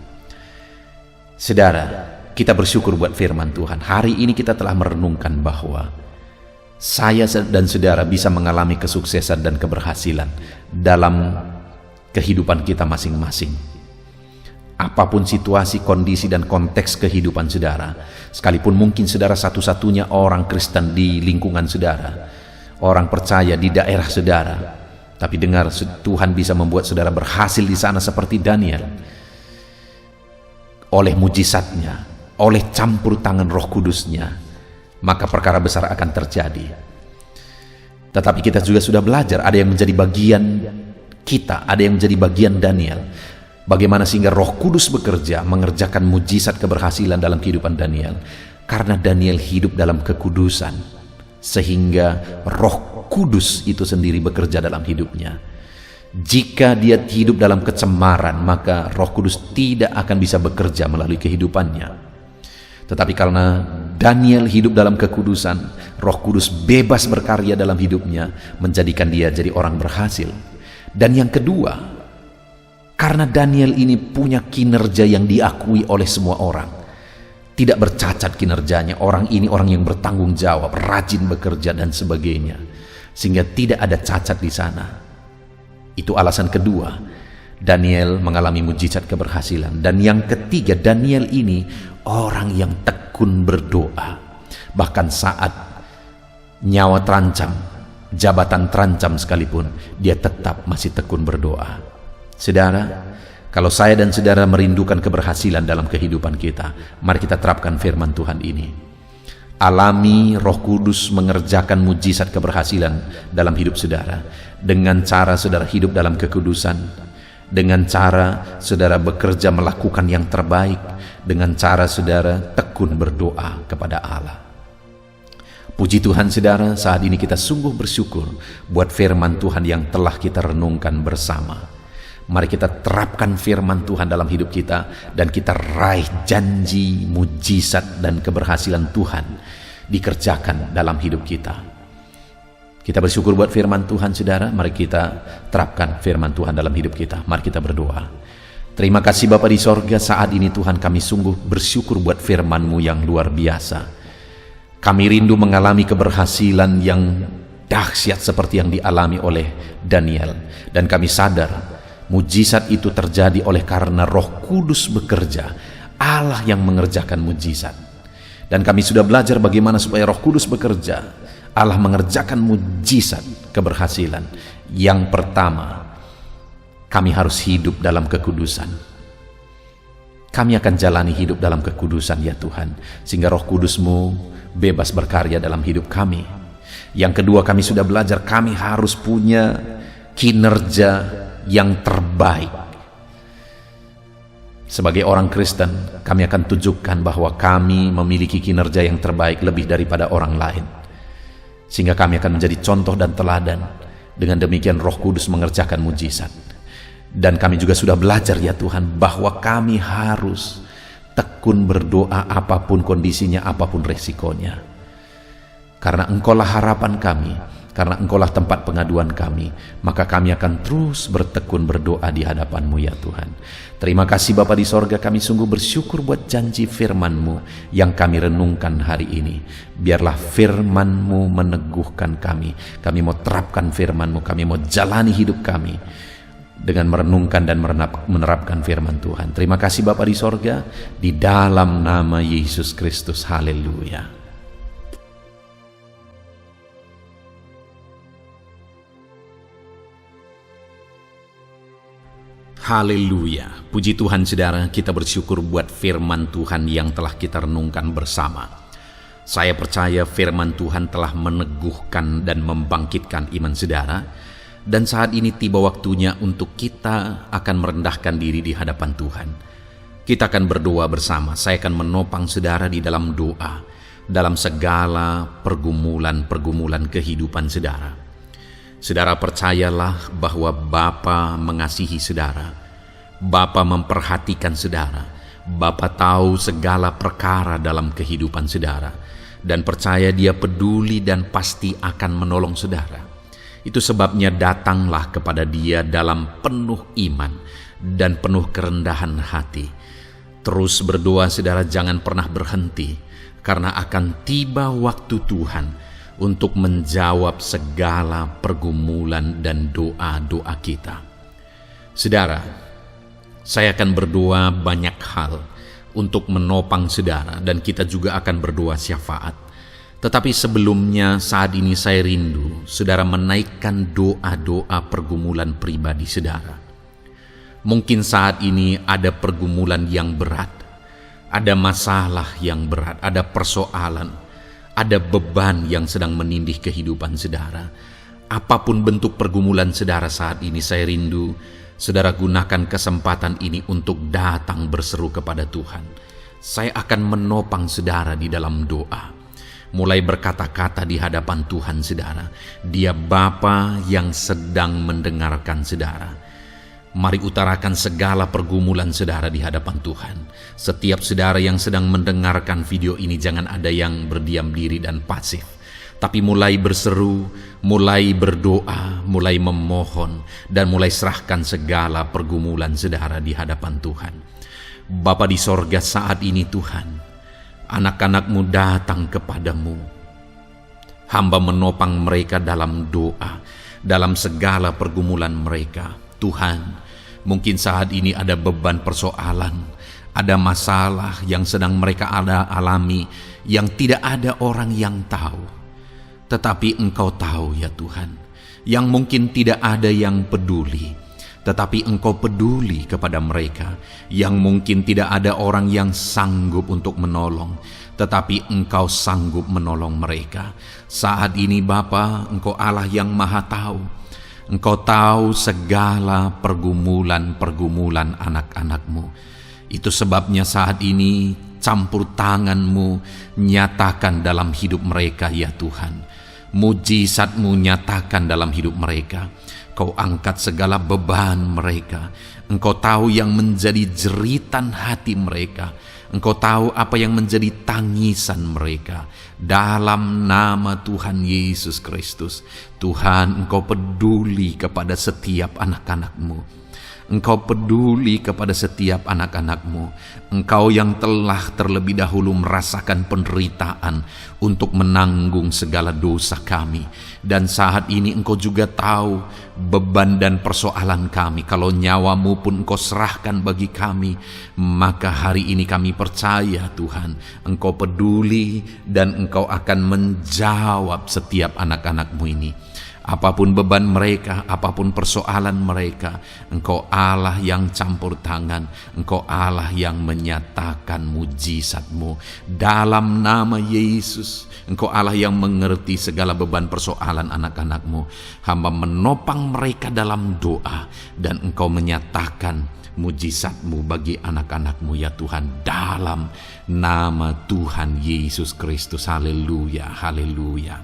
Saudara, kita bersyukur buat firman Tuhan. Hari ini kita telah merenungkan bahwa saya dan saudara bisa mengalami kesuksesan dan keberhasilan dalam kehidupan kita masing-masing. Apapun situasi, kondisi, dan konteks kehidupan saudara, sekalipun mungkin saudara satu-satunya orang Kristen di lingkungan saudara, orang percaya di daerah saudara, tapi dengar, Tuhan bisa membuat saudara berhasil di sana seperti Daniel. Oleh mujizatnya, oleh campur tangan Roh Kudusnya, maka perkara besar akan terjadi. Tetapi kita juga sudah belajar, ada yang menjadi bagian kita, ada yang menjadi bagian Daniel. Bagaimana sehingga Roh Kudus bekerja, mengerjakan mujizat keberhasilan dalam kehidupan Daniel. Karena Daniel hidup dalam kekudusan, sehingga Roh Kudus itu sendiri bekerja dalam hidupnya. Jika dia hidup dalam kecemaran, maka Roh Kudus tidak akan bisa bekerja melalui kehidupannya. Tetapi karena Daniel hidup dalam kekudusan, Roh Kudus bebas berkarya dalam hidupnya, menjadikan dia jadi orang berhasil. Dan yang kedua, karena Daniel ini punya kinerja yang diakui oleh semua orang, tidak bercacat kinerjanya, orang ini orang yang bertanggung jawab, rajin bekerja dan sebagainya, sehingga tidak ada cacat di sana. Itu alasan kedua, Daniel mengalami mujizat keberhasilan. Dan yang ketiga, Daniel ini orang yang tekun berdoa. Bahkan saat nyawa terancam, jabatan terancam sekalipun, dia tetap masih tekun berdoa. Saudara, kalau saya dan saudara merindukan keberhasilan dalam kehidupan kita, mari kita terapkan firman Tuhan ini. Alami Roh Kudus mengerjakan mujizat keberhasilan dalam hidup saudara, dengan cara saudara hidup dalam kekudusan, dengan cara saudara bekerja melakukan yang terbaik, dengan cara saudara tekun berdoa kepada Allah. Puji Tuhan saudara, saat ini kita sungguh bersyukur buat firman Tuhan yang telah kita renungkan bersama. Mari kita terapkan firman Tuhan dalam hidup kita, dan kita raih janji, mujizat, dan keberhasilan Tuhan dikerjakan dalam hidup kita. Kita bersyukur buat firman Tuhan, saudara. Mari kita terapkan firman Tuhan dalam hidup kita. Mari kita berdoa. Terima kasih Bapa di sorga, saat ini Tuhan kami sungguh bersyukur buat firman-Mu yang luar biasa. Kami rindu mengalami keberhasilan yang dahsyat seperti yang dialami oleh Daniel. Dan kami sadar mujizat itu terjadi oleh karena Roh Kudus bekerja, Allah yang mengerjakan mujizat. Dan kami sudah belajar bagaimana supaya Roh Kudus bekerja, Allah mengerjakan mujizat keberhasilan. Yang pertama, kami harus hidup dalam kekudusan. Kami akan jalani hidup dalam kekudusan ya Tuhan, sehingga Roh Kudus-Mu bebas berkarya dalam hidup kami. Yang kedua, kami sudah belajar kami harus punya kinerja yang terbaik. Sebagai orang Kristen, kami akan tunjukkan bahwa kami memiliki kinerja yang terbaik lebih daripada orang lain, sehingga kami akan menjadi contoh dan teladan. Dengan demikian Roh Kudus mengerjakan mujizat. Dan kami juga sudah belajar ya Tuhan bahwa kami harus tekun berdoa apapun kondisinya, apapun resikonya, karena Engkaulah harapan kami, karena Engkaulah tempat pengaduan kami. Maka kami akan terus bertekun berdoa di hadapan-Mu ya Tuhan. Terima kasih Bapa di sorga, kami sungguh bersyukur buat janji firman-Mu yang kami renungkan hari ini. Biarlah firman-Mu meneguhkan kami. Kami mau terapkan firman-Mu, kami mau jalani hidup kami dengan merenungkan dan menerapkan firman Tuhan. Terima kasih Bapa di sorga, di dalam nama Yesus Kristus. Haleluya. Haleluya. Puji Tuhan saudara, kita bersyukur buat firman Tuhan yang telah kita renungkan bersama. Saya percaya firman Tuhan telah meneguhkan dan membangkitkan iman saudara. Dan saat ini tiba waktunya untuk kita akan merendahkan diri di hadapan Tuhan. Kita akan berdoa bersama. Saya akan menopang saudara di dalam doa, dalam segala pergumulan-pergumulan kehidupan saudara. Saudara percayalah bahwa Bapa mengasihi saudara. Bapa memperhatikan saudara. Bapa tahu segala perkara dalam kehidupan saudara. Dan percaya Dia peduli dan pasti akan menolong saudara. Itu sebabnya datanglah kepada Dia dalam penuh iman dan penuh kerendahan hati. Terus berdoa saudara, jangan pernah berhenti, karena akan tiba waktu Tuhan untuk menjawab segala pergumulan dan doa-doa kita. Saudara, saya akan berdoa banyak hal untuk menopang saudara, dan kita juga akan berdoa syafaat. Tetapi sebelumnya saat ini saya rindu saudara menaikkan doa-doa pergumulan pribadi saudara. Mungkin saat ini ada pergumulan yang berat, ada masalah yang berat, ada persoalan, ada beban yang sedang menindih kehidupan saudara. Apapun bentuk pergumulan saudara saat ini, saya rindu saudara gunakan kesempatan ini untuk datang berseru kepada Tuhan. Saya akan menopang saudara di dalam doa. Mulai berkata-kata di hadapan Tuhan saudara. Dia Bapa yang sedang mendengarkan saudara. Mari utarakan segala pergumulan saudara di hadapan Tuhan. Setiap saudara yang sedang mendengarkan video ini, jangan ada yang berdiam diri dan pasif, tapi mulai berseru, mulai berdoa, mulai memohon, dan mulai serahkan segala pergumulan saudara di hadapan Tuhan. Bapa di sorga, saat ini Tuhan, anak-anak-Mu datang kepada-Mu. Hamba menopang mereka dalam doa, dalam segala pergumulan mereka. Tuhan, mungkin saat ini ada beban persoalan, ada masalah yang sedang mereka alami, yang tidak ada orang yang tahu. Tetapi Engkau tahu ya Tuhan, yang mungkin tidak ada yang peduli, tetapi Engkau peduli kepada mereka. Yang mungkin tidak ada orang yang sanggup untuk menolong, tetapi Engkau sanggup menolong mereka. Saat ini Bapa, Engkau Allah yang Maha Tahu. Engkau tahu segala pergumulan-pergumulan anak-anak-Mu. Itu sebabnya saat ini campur tangan-Mu nyatakan dalam hidup mereka ya Tuhan. Mujizat-Mu nyatakan dalam hidup mereka. Kau angkat segala beban mereka. Engkau tahu yang menjadi jeritan hati mereka. Engkau tahu apa yang menjadi tangisan mereka. Dalam nama Tuhan Yesus Kristus, Tuhan, Engkau peduli kepada setiap anak-anak-Mu. Engkau peduli kepada setiap anak-anak-Mu. Engkau yang telah terlebih dahulu merasakan penderitaan untuk menanggung segala dosa kami. Dan saat ini Engkau juga tahu beban dan persoalan kami. Kalau nyawa-Mu pun Engkau serahkan bagi kami, maka hari ini kami percaya Tuhan, Engkau peduli dan Engkau akan menjawab setiap anak-anak-Mu ini. Apapun beban mereka, apapun persoalan mereka, Engkau Allah yang campur tangan, Engkau Allah yang menyatakan mujizat-Mu. Dalam nama Yesus, Engkau Allah yang mengerti segala beban persoalan anak-anak-Mu. Hamba menopang mereka dalam doa, dan Engkau menyatakan mujizat-Mu bagi anak-anak-Mu ya Tuhan, dalam nama Tuhan Yesus Kristus. Haleluya, haleluya.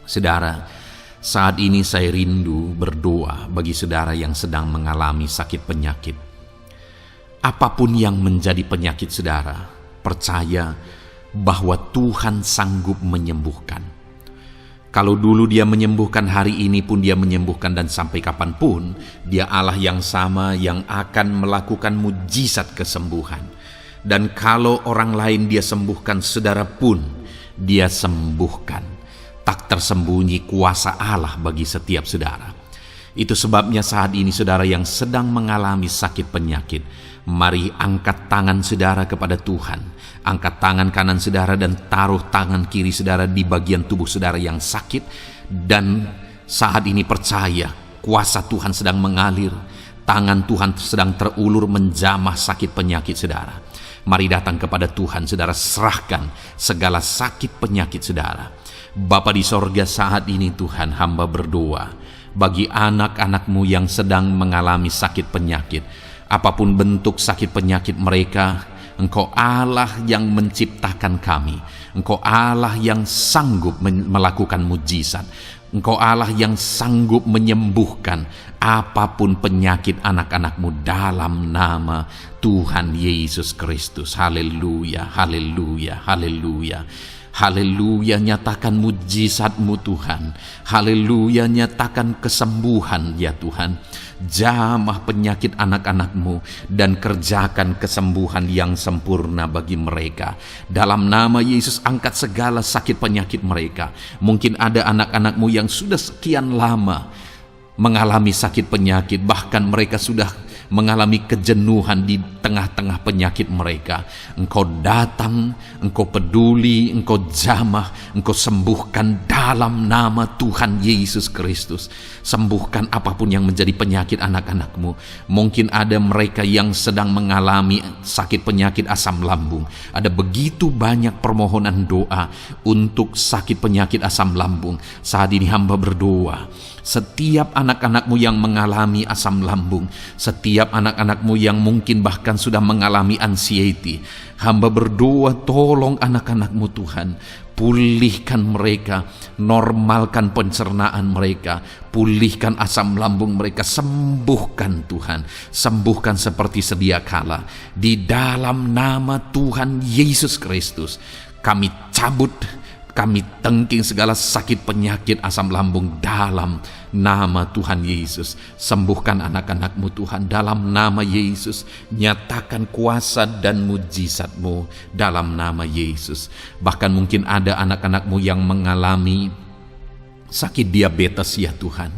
Saudara, saat ini saya rindu berdoa bagi saudara yang sedang mengalami sakit penyakit. Apapun yang menjadi penyakit saudara, percaya bahwa Tuhan sanggup menyembuhkan. Kalau dulu Dia menyembuhkan, hari ini pun Dia menyembuhkan, dan sampai kapanpun Dia Allah yang sama yang akan melakukan mujizat kesembuhan. Dan kalau orang lain Dia sembuhkan, saudara pun Dia sembuhkan. Tak tersembunyi kuasa Allah bagi setiap saudara. Itu sebabnya saat ini saudara yang sedang mengalami sakit penyakit, mari angkat tangan saudara kepada Tuhan. Angkat tangan kanan saudara dan taruh tangan kiri saudara di bagian tubuh saudara yang sakit. Dan saat ini percaya kuasa Tuhan sedang mengalir. Tangan Tuhan sedang terulur menjamah sakit penyakit saudara. Mari datang kepada Tuhan saudara, serahkan segala sakit penyakit saudara. Bapa di sorga, saat ini Tuhan, hamba berdoa bagi anak-anak-Mu yang sedang mengalami sakit penyakit. Apapun bentuk sakit penyakit mereka, Engkau Allah yang menciptakan kami. Engkau Allah yang sanggup melakukan mujizat. Engkau Allah yang sanggup menyembuhkan apapun penyakit anak-anak-Mu dalam nama Tuhan Yesus Kristus. Haleluya, haleluya, haleluya. Haleluya, nyatakan mujizat-Mu Tuhan. Haleluya, nyatakan kesembuhan ya Tuhan. Jamah penyakit anak-anak-Mu dan kerjakan kesembuhan yang sempurna bagi mereka. Dalam nama Yesus, angkat segala sakit penyakit mereka. Mungkin ada anak-anak-Mu yang sudah sekian lama mengalami sakit penyakit, bahkan mereka sudah mengalami kejenuhan di tengah-tengah penyakit mereka. Engkau datang, Engkau peduli, Engkau jamah, Engkau sembuhkan dalam nama Tuhan Yesus Kristus. Sembuhkan apapun yang menjadi penyakit anak-anak-Mu. Mungkin ada mereka yang sedang mengalami sakit penyakit asam lambung. Ada begitu banyak permohonan doa untuk sakit penyakit asam lambung. Saat ini hamba berdoa, setiap anak-anak-Mu yang mengalami asam lambung, setiap anak-anak-Mu yang mungkin bahkan sudah mengalami anxiety, hamba berdoa, tolong anak-anak-Mu Tuhan, pulihkan mereka, normalkan pencernaan mereka, pulihkan asam lambung mereka, sembuhkan Tuhan, sembuhkan seperti sedia kala. Di dalam nama Tuhan Yesus Kristus, kami cabut, kami tengking segala sakit penyakit asam lambung dalam nama Tuhan Yesus. Sembuhkan anak-anak-Mu Tuhan dalam nama Yesus. Nyatakan kuasa dan mujizat-Mu dalam nama Yesus. Bahkan mungkin ada anak-anak-Mu yang mengalami sakit diabetes ya Tuhan,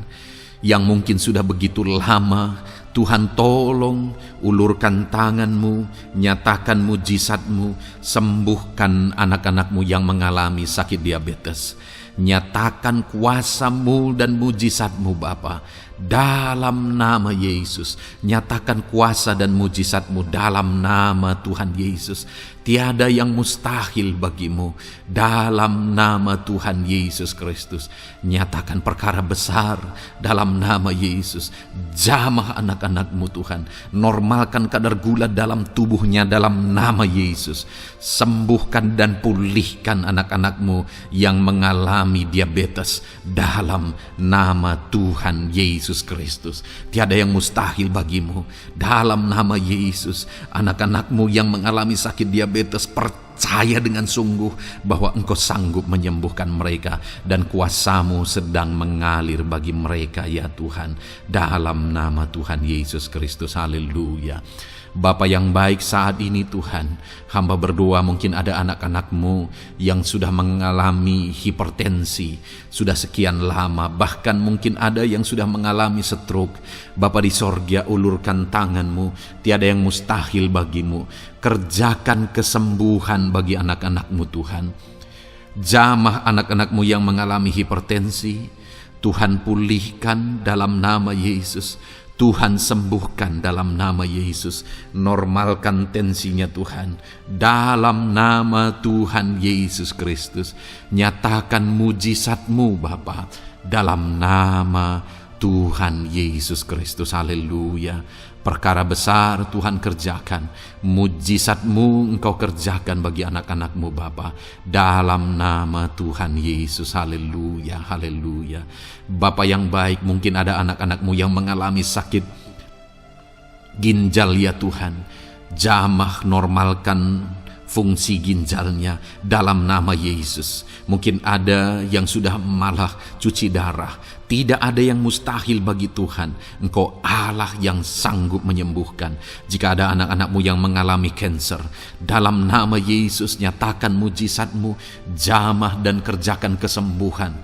yang mungkin sudah begitu lama. Tuhan, tolong ulurkan tangan-Mu, nyatakan mujizat-Mu, sembuhkan anak-anak-Mu yang mengalami sakit diabetes. Nyatakan kuasa-Mu dan mujizat-Mu Bapa dalam nama Yesus. Nyatakan kuasa dan mujizat-Mu dalam nama Tuhan Yesus. Tiada yang mustahil bagi-Mu dalam nama Tuhan Yesus Kristus. Nyatakan perkara besar dalam nama Yesus. Jamah anak-anak-Mu Tuhan. Normalkan kadar gula dalam tubuhnya dalam nama Yesus. Sembuhkan dan pulihkan anak-anak-Mu yang mengalami diabetes dalam nama Tuhan Yesus Yesus Kristus. Tiada yang mustahil bagimu. Dalam nama Yesus, anak-anakmu yang mengalami sakit diabetes, percaya dengan sungguh bahwa Engkau sanggup menyembuhkan mereka, dan kuasa-Mu sedang mengalir bagi mereka ya Tuhan. Dalam nama Tuhan Yesus Kristus, haleluya. Bapa yang baik, saat ini Tuhan, hamba berdoa mungkin ada anak-anak-Mu yang sudah mengalami hipertensi, sudah sekian lama, bahkan mungkin ada yang sudah mengalami stroke. Bapa di sorga, ulurkan tangan-Mu, tiada yang mustahil bagimu. Kerjakan kesembuhan bagi anak-anak-Mu Tuhan. Jamah anak-anak-Mu yang mengalami hipertensi, Tuhan pulihkan dalam nama Yesus. Tuhan sembuhkan dalam nama Yesus. Normalkan tensinya Tuhan. Dalam nama Tuhan Yesus Kristus. Nyatakan mujizat-Mu Bapa. Dalam nama Tuhan Yesus Kristus. Haleluya. Perkara besar Tuhan kerjakan. Mujizat-Mu Engkau kerjakan bagi anak-anak-Mu Bapa. Dalam nama Tuhan Yesus. Haleluya, haleluya. Bapa yang baik, mungkin ada anak-anak-Mu yang mengalami sakit ginjal ya Tuhan. Jamah normalkan fungsi ginjalnya dalam nama Yesus. Mungkin ada yang sudah malah cuci darah. Tidak ada yang mustahil bagi Tuhan. Engkau Allah yang sanggup menyembuhkan. Jika ada anak-anak-Mu yang mengalami kanker, dalam nama Yesus nyatakan mujizat-Mu, jamah dan kerjakan kesembuhan.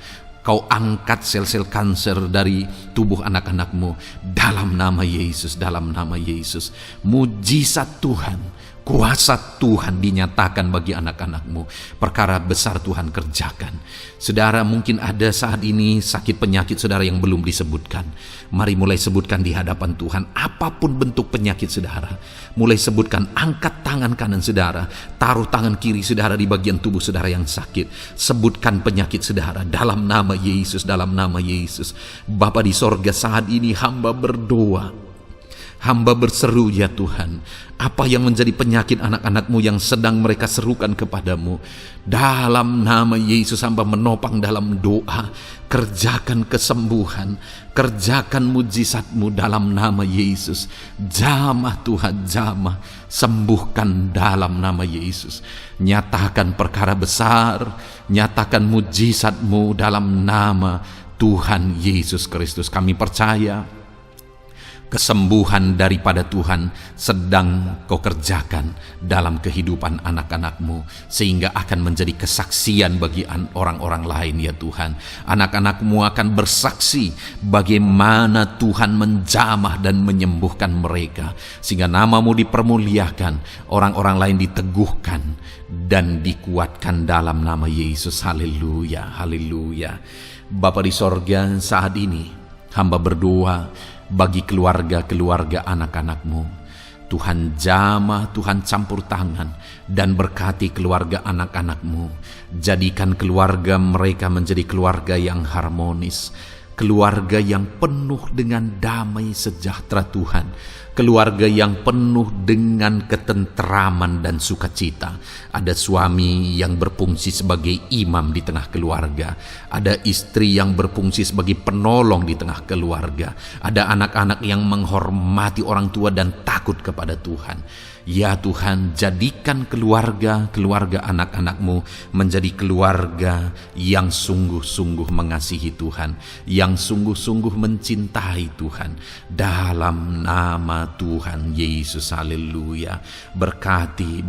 Kau angkat sel-sel kanker dari tubuh anak-anak-Mu dalam nama Yesus, dalam nama Yesus. Mujizat Tuhan, kuasa Tuhan dinyatakan bagi anak-anak-Mu. Perkara besar Tuhan kerjakan. Saudara, mungkin ada saat ini sakit penyakit saudara yang belum disebutkan. Mari mulai sebutkan di hadapan Tuhan. Apapun bentuk penyakit saudara, mulai sebutkan. Angkat tangan kanan saudara, taruh tangan kiri saudara di bagian tubuh saudara yang sakit. Sebutkan penyakit saudara dalam nama Yesus, dalam nama Yesus. Bapa di sorga, saat ini hamba berdoa, hamba berseru ya Tuhan, apa yang menjadi penyakit anak-anak-Mu yang sedang mereka serukan kepadamu, dalam nama Yesus hamba menopang dalam doa. Kerjakan kesembuhan, kerjakan mujizat-Mu dalam nama Yesus. Jamah Tuhan, jamah, sembuhkan dalam nama Yesus. Nyatakan perkara besar, nyatakan mujizat-Mu dalam nama Tuhan Yesus Kristus. Kami percaya kesembuhan daripada Tuhan sedang Kau kerjakan dalam kehidupan anak-anak-Mu, sehingga akan menjadi kesaksian bagi orang-orang lain ya Tuhan. Anak-anak-Mu akan bersaksi bagaimana Tuhan menjamah dan menyembuhkan mereka, sehingga nama-Mu dipermuliakan, orang-orang lain diteguhkan dan dikuatkan dalam nama Yesus. Haleluya, haleluya. Bapa di sorga, saat ini hamba berdoa bagi keluarga-keluarga anak-anak-Mu. Tuhan jamah, Tuhan campur tangan dan berkati keluarga anak-anak-Mu. Jadikan keluarga mereka menjadi keluarga yang harmonis, keluarga yang penuh dengan damai sejahtera Tuhan, keluarga yang penuh dengan ketenteraman dan sukacita. Ada suami yang berfungsi sebagai imam di tengah keluarga, ada istri yang berfungsi sebagai penolong di tengah keluarga, ada anak-anak yang menghormati orang tua dan takut kepada Tuhan. Ya Tuhan, jadikan keluarga anak-anak-Mu menjadi keluarga yang sungguh-sungguh mengasihi Tuhan, yang sungguh-sungguh mencintai Tuhan. Dalam nama Tuhan Yesus, haleluya. Berkati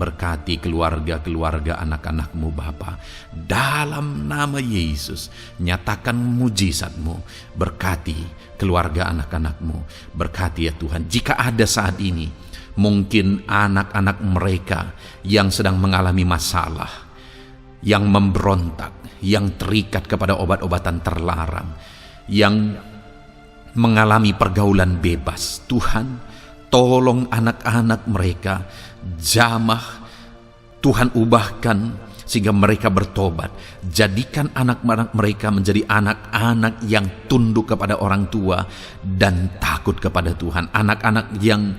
keluarga anak-anak-Mu Bapa. Dalam nama Yesus, nyatakan mujizat-Mu. Berkati keluarga anak-anak-Mu. Berkati ya Tuhan. Jika ada saat ini mungkin anak-anak mereka yang sedang mengalami masalah, yang memberontak, yang terikat kepada obat-obatan terlarang, yang mengalami pergaulan bebas, Tuhan, tolong anak-anak mereka, jamah, Tuhan ubahkan sehingga mereka bertobat. Jadikan anak-anak mereka menjadi anak-anak yang tunduk kepada orang tua dan takut kepada Tuhan. Anak-anak yang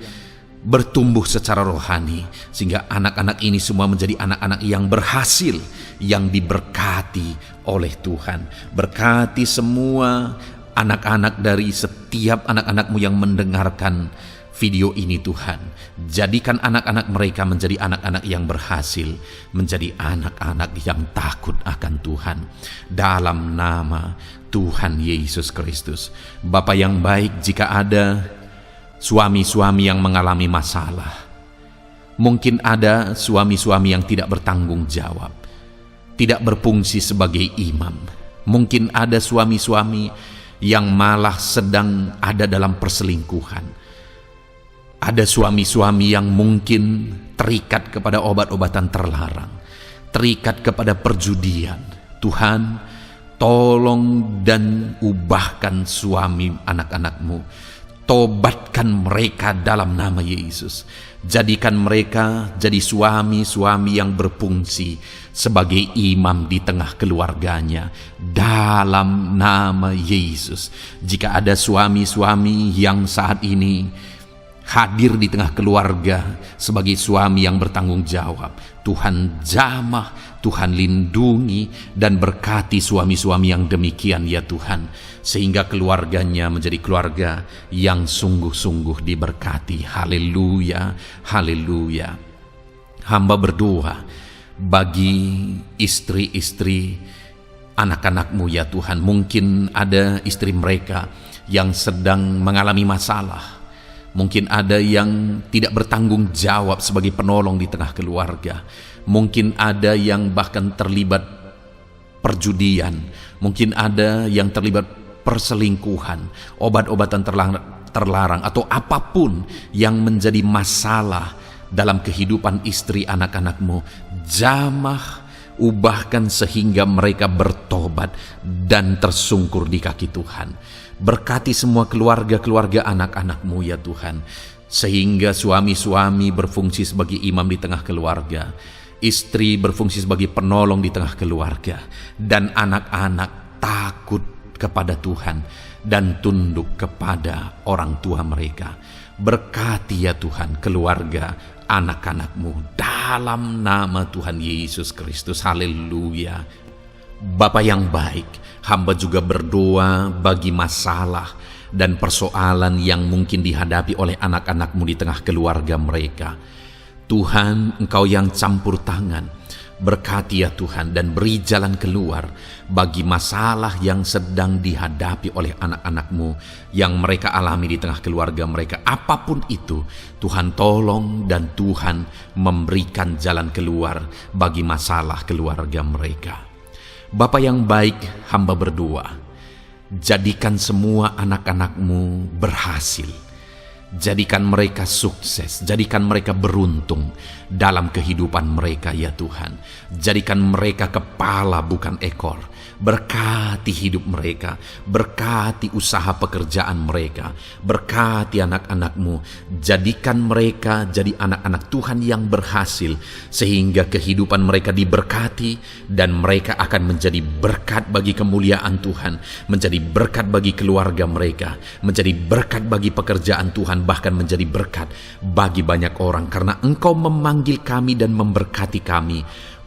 bertumbuh secara rohani, sehingga anak-anak ini semua menjadi anak-anak yang berhasil, yang diberkati oleh Tuhan. Berkati semua anak-anak dari setiap anak-anak-Mu yang mendengarkan video ini Tuhan. Jadikan anak-anak mereka menjadi anak-anak yang berhasil, menjadi anak-anak yang takut akan Tuhan. Dalam nama Tuhan Yesus Kristus. Bapa yang baik, jika ada suami-suami yang mengalami masalah, mungkin ada suami-suami yang tidak bertanggung jawab, tidak berfungsi sebagai imam. Mungkin ada suami-suami yang malah sedang ada dalam perselingkuhan. Ada suami-suami yang mungkin terikat kepada obat-obatan terlarang, terikat kepada perjudian. Tuhan, tolong dan ubahkan suami anak-anak-Mu. Tobatkan mereka dalam nama Yesus. Jadikan mereka jadi suami-suami yang berfungsi sebagai imam di tengah keluarganya dalam nama Yesus. Jika ada suami-suami yang saat ini hadir di tengah keluarga sebagai suami yang bertanggung jawab, Tuhan jamah, Tuhan lindungi dan berkati suami-suami yang demikian ya Tuhan, sehingga keluarganya menjadi keluarga yang sungguh-sungguh diberkati. Haleluya, haleluya. Hamba berdoa bagi istri-istri anak-anak-Mu ya Tuhan. Mungkin ada istri mereka yang sedang mengalami masalah. Mungkin ada yang tidak bertanggung jawab sebagai penolong di tengah keluarga. Mungkin ada yang bahkan terlibat perjudian. Mungkin ada yang terlibat perselingkuhan, obat-obatan terlarang, atau apapun yang menjadi masalah dalam kehidupan istri anak-anak-Mu. Jamah, ubahkan sehingga mereka bertobat dan tersungkur di kaki Tuhan. Berkati semua keluarga-keluarga anak-anak-Mu ya Tuhan, sehingga suami-suami berfungsi sebagai imam di tengah keluarga, istri berfungsi sebagai penolong di tengah keluarga, dan anak-anak takut kepada Tuhan dan tunduk kepada orang tua mereka. Berkati ya Tuhan keluarga anak-anak-Mu dalam nama Tuhan Yesus Kristus. Haleluya. Bapa yang baik, hamba juga berdoa bagi masalah dan persoalan yang mungkin dihadapi oleh anak-anak-Mu di tengah keluarga mereka. Tuhan, Engkau yang campur tangan, berkati ya Tuhan dan beri jalan keluar bagi masalah yang sedang dihadapi oleh anak-anak-Mu yang mereka alami di tengah keluarga mereka. Apapun itu, Tuhan tolong dan Tuhan memberikan jalan keluar bagi masalah keluarga mereka. Bapa yang baik, hamba berdoa, jadikan semua anak-anak-Mu berhasil. Jadikan mereka sukses, jadikan mereka beruntung dalam kehidupan mereka ya Tuhan. Jadikan mereka kepala bukan ekor. Berkati hidup mereka, berkati usaha pekerjaan mereka, berkati anak-anak-Mu. Jadikan mereka jadi anak-anak Tuhan yang berhasil, sehingga kehidupan mereka diberkati dan mereka akan menjadi berkat bagi kemuliaan Tuhan, menjadi berkat bagi keluarga mereka, menjadi berkat bagi pekerjaan Tuhan, bahkan menjadi berkat bagi banyak orang, karena Engkau memanggil kami dan memberkati kami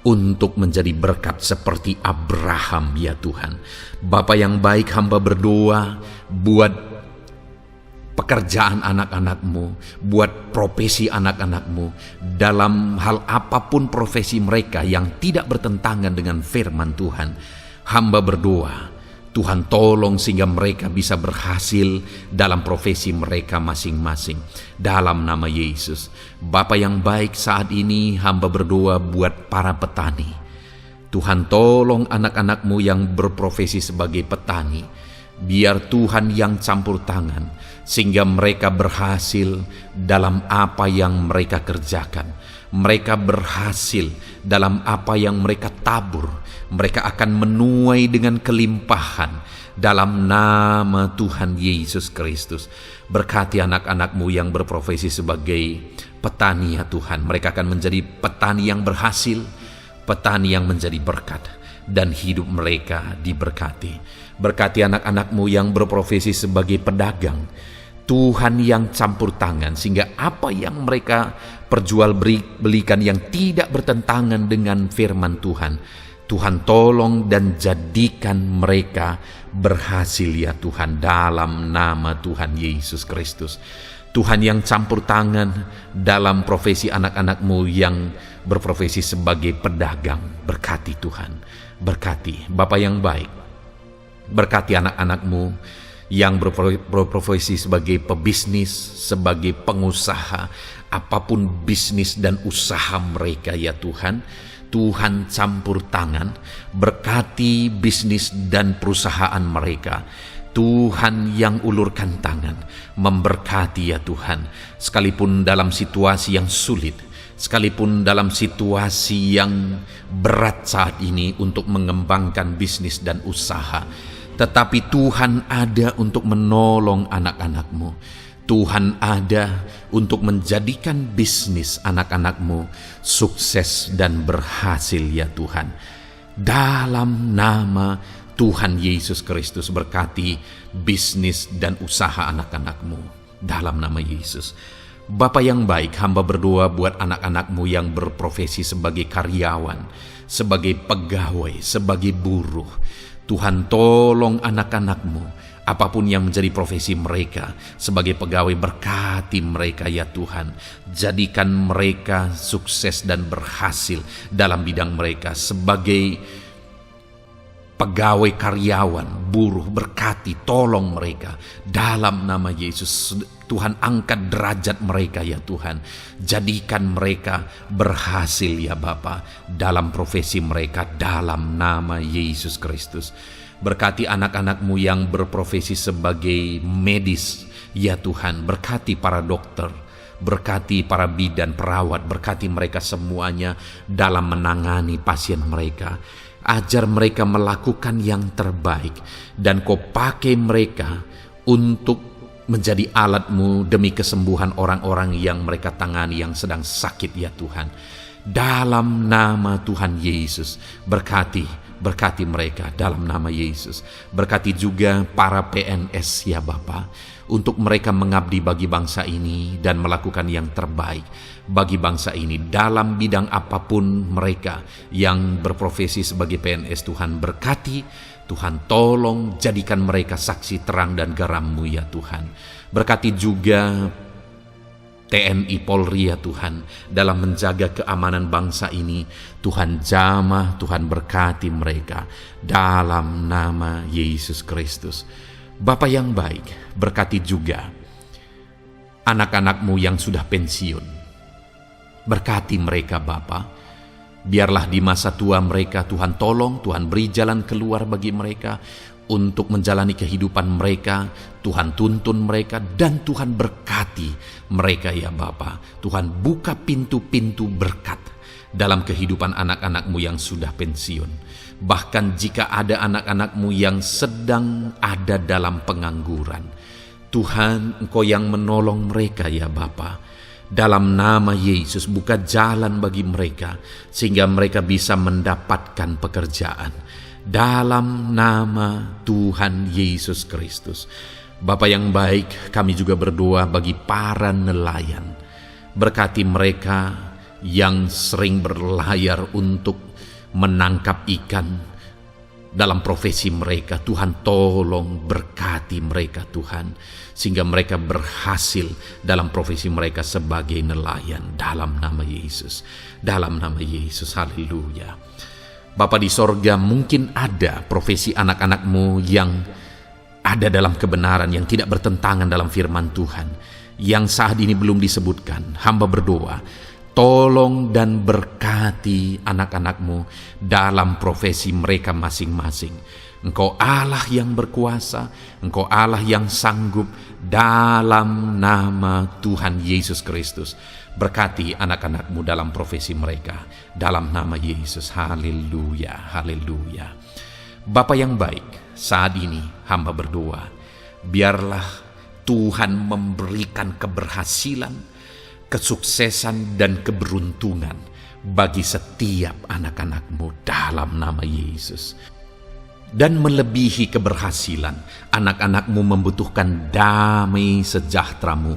untuk menjadi berkat seperti Abraham ya Tuhan. Bapa yang baik, hamba berdoa buat pekerjaan anak-anak-Mu, buat profesi anak-anak-Mu, dalam hal apapun profesi mereka yang tidak bertentangan dengan firman Tuhan. Hamba berdoa Tuhan tolong sehingga mereka bisa berhasil dalam profesi mereka masing-masing. Dalam nama Yesus. Bapa yang baik, saat ini hamba berdoa buat para petani. Tuhan tolong anak-anak-Mu yang berprofesi sebagai petani. Biar Tuhan yang campur tangan sehingga mereka berhasil dalam apa yang mereka kerjakan. Mereka berhasil dalam apa yang mereka tabur. Mereka akan menuai dengan kelimpahan dalam nama Tuhan Yesus Kristus. Berkati anak-anak-Mu yang berprofesi sebagai petani ya Tuhan. Mereka akan menjadi petani yang berhasil, petani yang menjadi berkat, dan hidup mereka diberkati. Berkati anak-anak-Mu yang berprofesi sebagai pedagang. Tuhan yang campur tangan sehingga apa yang mereka perjualbelikan yang tidak bertentangan dengan firman Tuhan, Tuhan tolong dan jadikan mereka berhasil ya Tuhan, dalam nama Tuhan Yesus Kristus. Tuhan yang campur tangan dalam profesi anak-anak-Mu yang berprofesi sebagai pedagang, berkati Tuhan, berkati Bapa yang baik, berkati anak-anak-Mu yang berprofesi sebagai pebisnis, sebagai pengusaha, apapun bisnis dan usaha mereka ya Tuhan. Tuhan campur tangan, berkati bisnis dan perusahaan mereka. Tuhan yang ulurkan tangan, memberkati ya Tuhan, sekalipun dalam situasi yang sulit, sekalipun dalam situasi yang berat saat ini untuk mengembangkan bisnis dan usaha, tetapi Tuhan ada untuk menolong anak-anak-Mu. Tuhan ada untuk menjadikan bisnis anak-anak-Mu sukses dan berhasil ya Tuhan. Dalam nama Tuhan Yesus Kristus, berkati bisnis dan usaha anak-anak-Mu. Dalam nama Yesus. Bapa yang baik, hamba berdoa buat anak-anak-Mu yang berprofesi sebagai karyawan, sebagai pegawai, sebagai buruh. Tuhan tolong anak-anak-Mu, apapun yang menjadi profesi mereka, sebagai pegawai berkati mereka ya Tuhan. Jadikan mereka sukses dan berhasil dalam bidang mereka. Sebagai pegawai karyawan, buruh, berkati, tolong mereka. Dalam nama Yesus, Tuhan angkat derajat mereka ya Tuhan. Jadikan mereka berhasil ya Bapa dalam profesi mereka, dalam nama Yesus Kristus. Berkati anak-anak-Mu yang berprofesi sebagai medis ya Tuhan. Berkati para dokter, berkati para bidan, perawat, berkati mereka semuanya dalam menangani pasien mereka. Ajar mereka melakukan yang terbaik, dan Kau pakai mereka untuk menjadi alat-Mu demi kesembuhan orang-orang yang mereka tangani yang sedang sakit ya Tuhan. Dalam nama Tuhan Yesus, berkati mereka dalam nama Yesus. Berkati juga para PNS ya Bapa, untuk mereka mengabdi bagi bangsa ini dan melakukan yang terbaik bagi bangsa ini dalam bidang apapun mereka yang berprofesi sebagai PNS. Tuhan berkati, Tuhan tolong, jadikan mereka saksi terang dan garam-Mu ya Tuhan. Berkati juga TNI Polri ya Tuhan, dalam menjaga keamanan bangsa ini. Tuhan jamah, Tuhan berkati mereka dalam nama Yesus Kristus. Bapa yang baik, berkati juga anak-anak-Mu yang sudah pensiun. Berkati mereka Bapa, biarlah di masa tua mereka Tuhan tolong, Tuhan beri jalan keluar bagi mereka untuk menjalani kehidupan mereka. Tuhan tuntun mereka dan Tuhan berkati mereka ya Bapa. Tuhan buka pintu-pintu berkat dalam kehidupan anak-anak-Mu yang sudah pensiun. Bahkan jika ada anak-anak-Mu yang sedang ada dalam pengangguran, Tuhan Engkau yang menolong mereka ya Bapa. Dalam nama Yesus, buka jalan bagi mereka sehingga mereka bisa mendapatkan pekerjaan. Dalam nama Tuhan Yesus Kristus. Bapa yang baik, kami juga berdoa bagi para nelayan. Berkati mereka yang sering berlayar untuk menangkap ikan dalam profesi mereka. Tuhan tolong berkati mereka Tuhan, sehingga mereka berhasil dalam profesi mereka sebagai nelayan. Dalam nama Yesus, dalam nama Yesus, haleluya. Bapa di sorga, mungkin ada profesi anak-anak-Mu yang ada dalam kebenaran, yang tidak bertentangan dalam firman Tuhan, yang saat ini belum disebutkan. Hamba berdoa, tolong dan berkati anak-anak-Mu dalam profesi mereka masing-masing. Engkau Allah yang berkuasa, Engkau Allah yang sanggup. Dalam nama Tuhan Yesus Kristus, berkati anak-anak-Mu dalam profesi mereka. Dalam nama Yesus, haleluya, haleluya. Bapa yang baik, saat ini hamba berdoa, biarlah Tuhan memberikan keberhasilan, kesuksesan dan keberuntungan bagi setiap anak-anak-Mu dalam nama Yesus. Dan melebihi keberhasilan, anak-anak-Mu membutuhkan damai sejahtera-Mu,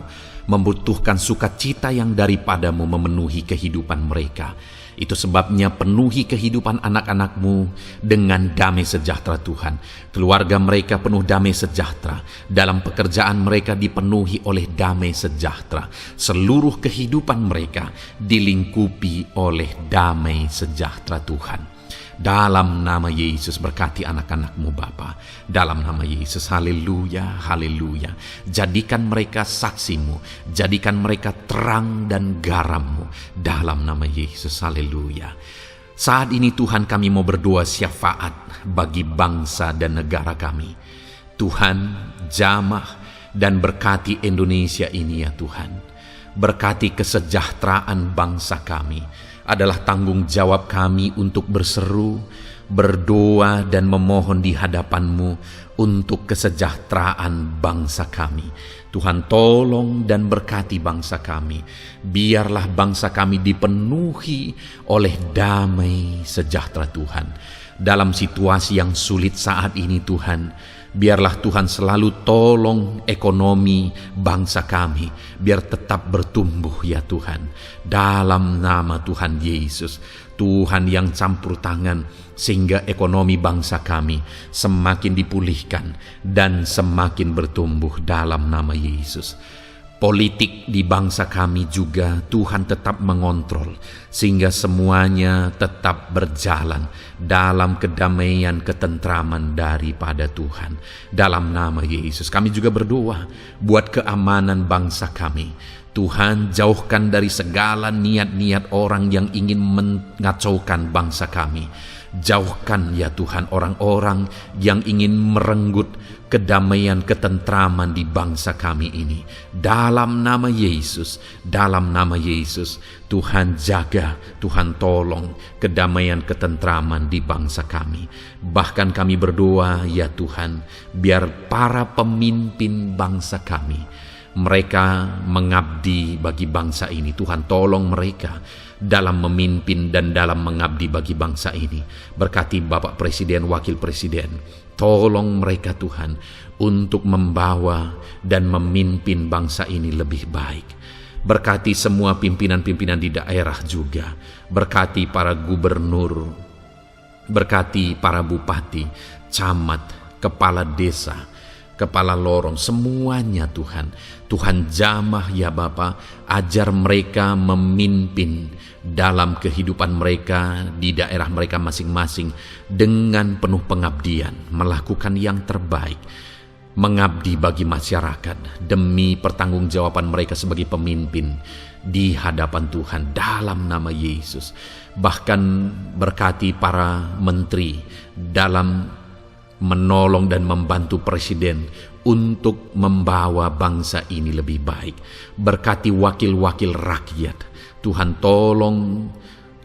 membutuhkan sukacita yang daripadamu memenuhi kehidupan mereka. Itu sebabnya penuhi kehidupan anak-anak-Mu dengan damai sejahtera Tuhan. Keluarga mereka penuh damai sejahtera. Dalam pekerjaan mereka dipenuhi oleh damai sejahtera. Seluruh kehidupan mereka dilingkupi oleh damai sejahtera Tuhan. Dalam nama Yesus berkati anak-anak-Mu Bapa. Dalam nama Yesus, haleluya, haleluya. Jadikan mereka saksi-Mu, jadikan mereka terang dan garam-Mu. Dalam nama Yesus, haleluya. Saat ini Tuhan, kami mau berdoa syafaat bagi bangsa dan negara kami. Tuhan, jamah dan berkati Indonesia ini ya Tuhan. Berkati kesejahteraan bangsa kami. Adalah tanggung jawab kami untuk berseru, berdoa dan memohon di hadapan-Mu untuk kesejahteraan bangsa kami. Tuhan, tolong dan berkati bangsa kami. Biarlah bangsa kami dipenuhi oleh damai sejahtera Tuhan. Dalam situasi yang sulit saat ini Tuhan, biarlah Tuhan selalu tolong ekonomi bangsa kami, biar tetap bertumbuh ya Tuhan. Dalam nama Tuhan Yesus, Tuhan yang campur tangan, sehingga ekonomi bangsa kami semakin dipulihkan dan semakin bertumbuh dalam nama Yesus. Politik di bangsa kami juga Tuhan tetap mengontrol, sehingga semuanya tetap berjalan dalam kedamaian, ketentraman daripada Tuhan. Dalam nama Yesus kami juga berdoa buat keamanan bangsa kami. Tuhan, jauhkan dari segala niat-niat orang yang ingin mengacaukan bangsa kami. Jauhkan ya Tuhan orang-orang yang ingin merenggut kedamaian, ketentraman di bangsa kami ini. Dalam nama Yesus, dalam nama Yesus, Tuhan jaga, Tuhan tolong kedamaian, ketentraman di bangsa kami. Bahkan kami berdoa ya Tuhan, biar para pemimpin bangsa kami, mereka mengabdi bagi bangsa ini. Tuhan tolong mereka dalam memimpin dan dalam mengabdi bagi bangsa ini. Berkati Bapak Presiden, Wakil Presiden, tolong mereka Tuhan untuk membawa dan memimpin bangsa ini lebih baik. Berkati semua pimpinan-pimpinan di daerah juga. Berkati para gubernur, berkati para bupati, camat, kepala desa, kepala lorong, semuanya Tuhan. Tuhan jamah ya Bapa, ajar mereka memimpin dalam kehidupan mereka di daerah mereka masing-masing dengan penuh pengabdian, melakukan yang terbaik, mengabdi bagi masyarakat demi pertanggungjawaban mereka sebagai pemimpin di hadapan Tuhan dalam nama Yesus. Bahkan berkati para menteri dalam menolong dan membantu presiden untuk membawa bangsa ini lebih baik. Berkati wakil-wakil rakyat. Tuhan tolong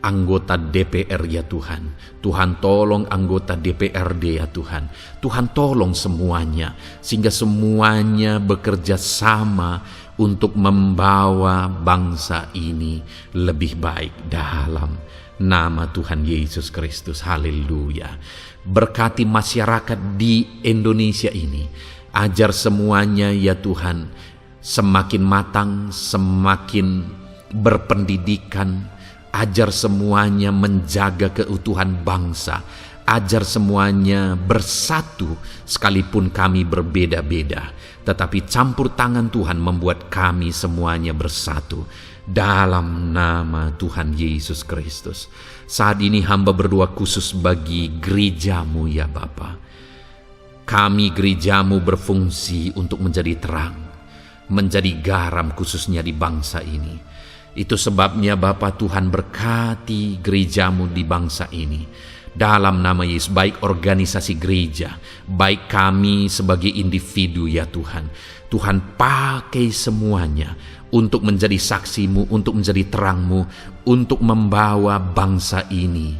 anggota DPR ya Tuhan. Tuhan tolong anggota DPRD ya Tuhan. Tuhan tolong semuanya, sehingga semuanya bekerja sama untuk membawa bangsa ini lebih baik dalam nama Tuhan Yesus Kristus. Haleluya. Berkati masyarakat di Indonesia ini. Ajar semuanya ya Tuhan semakin matang, semakin berpendidikan. Ajar semuanya menjaga keutuhan bangsa. Ajar semuanya bersatu sekalipun kami berbeda-beda. Tetapi campur tangan Tuhan membuat kami semuanya bersatu. Dalam nama Tuhan Yesus Kristus. Saat ini hamba berdoa khusus bagi gerejamu ya Bapa. Kami gerejamu berfungsi untuk menjadi terang, menjadi garam khususnya di bangsa ini. Itu sebabnya Bapa Tuhan berkati gerejamu di bangsa ini. Dalam nama Yesus, baik organisasi gereja, baik kami sebagai individu ya Tuhan. Tuhan pakai semuanya untuk menjadi saksimu, untuk menjadi terangmu, untuk membawa bangsa ini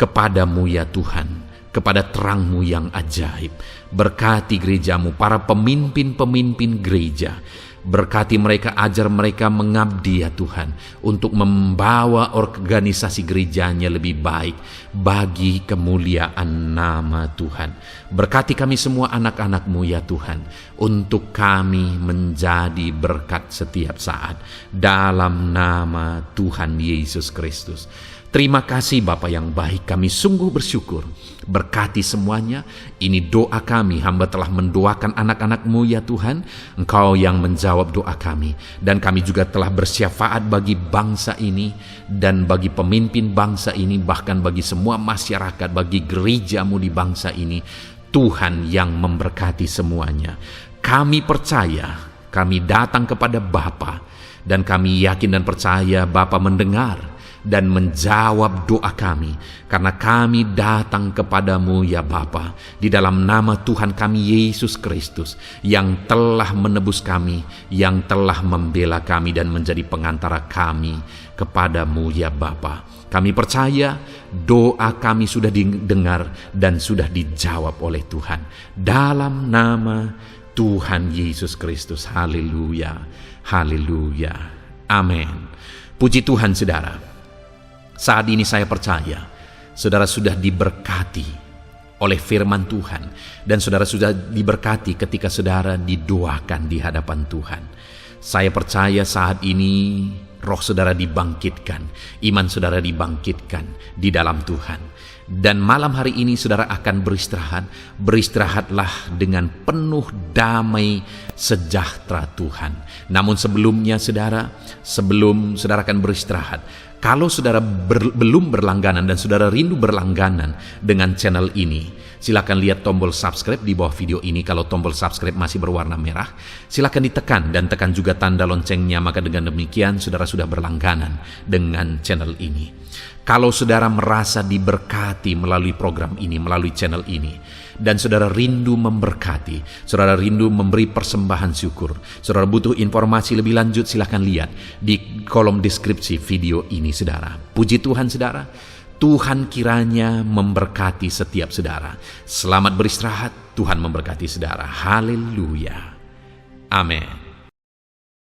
kepadamu ya Tuhan, kepada terangmu yang ajaib. Berkati gerejamu, para pemimpin-pemimpin gereja, Berkati mereka, ajar mereka mengabdi ya Tuhan, untuk membawa organisasi gerejanya lebih baik bagi kemuliaan nama Tuhan. Berkati kami semua anak-anak-Mu ya Tuhan, untuk kami menjadi berkat setiap saat, dalam nama Tuhan Yesus Kristus. Terima kasih Bapa yang baik, kami sungguh bersyukur. Berkati semuanya. Ini doa kami, hamba telah mendoakan anak-anak-Mu ya Tuhan. Engkau yang menjawab doa kami. Dan kami juga telah bersyafaat bagi bangsa ini, dan bagi pemimpin bangsa ini, bahkan bagi semua masyarakat, bagi gereja-Mu di bangsa ini. Tuhan yang memberkati semuanya. Kami percaya, kami datang kepada Bapa, dan kami yakin dan percaya Bapa mendengar dan menjawab doa kami, karena kami datang kepadamu ya Bapa, di dalam nama Tuhan kami Yesus Kristus, yang telah menebus kami, yang telah membela kami dan menjadi pengantara kami kepadamu ya Bapa. Kami percaya doa kami sudah didengar dan sudah dijawab oleh Tuhan, dalam nama Tuhan Yesus Kristus. Haleluya, haleluya, amin. Puji Tuhan saudara. Saat ini saya percaya saudara sudah diberkati oleh firman Tuhan, dan saudara sudah diberkati ketika saudara didoakan di hadapan Tuhan. Saya percaya saat ini roh saudara dibangkitkan, iman saudara dibangkitkan di dalam Tuhan. Dan malam hari ini saudara akan beristirahat. Beristirahatlah dengan penuh damai sejahtera Tuhan. Namun sebelumnya saudara, sebelum saudara akan beristirahat, kalau saudara belum berlangganan dan saudara rindu berlangganan dengan channel ini, silakan lihat tombol subscribe di bawah video ini. Kalau tombol subscribe masih berwarna merah, silakan ditekan dan tekan juga tanda loncengnya. Maka dengan demikian saudara sudah berlangganan dengan channel ini. Kalau saudara merasa diberkati melalui program ini, melalui channel ini, dan saudara rindu memberkati, saudara rindu memberi persembahan syukur, saudara butuh informasi lebih lanjut, silakan lihat di kolom deskripsi video ini saudara. Puji Tuhan saudara, Tuhan kiranya memberkati setiap saudara. Selamat beristirahat, Tuhan memberkati saudara. Haleluya, amin.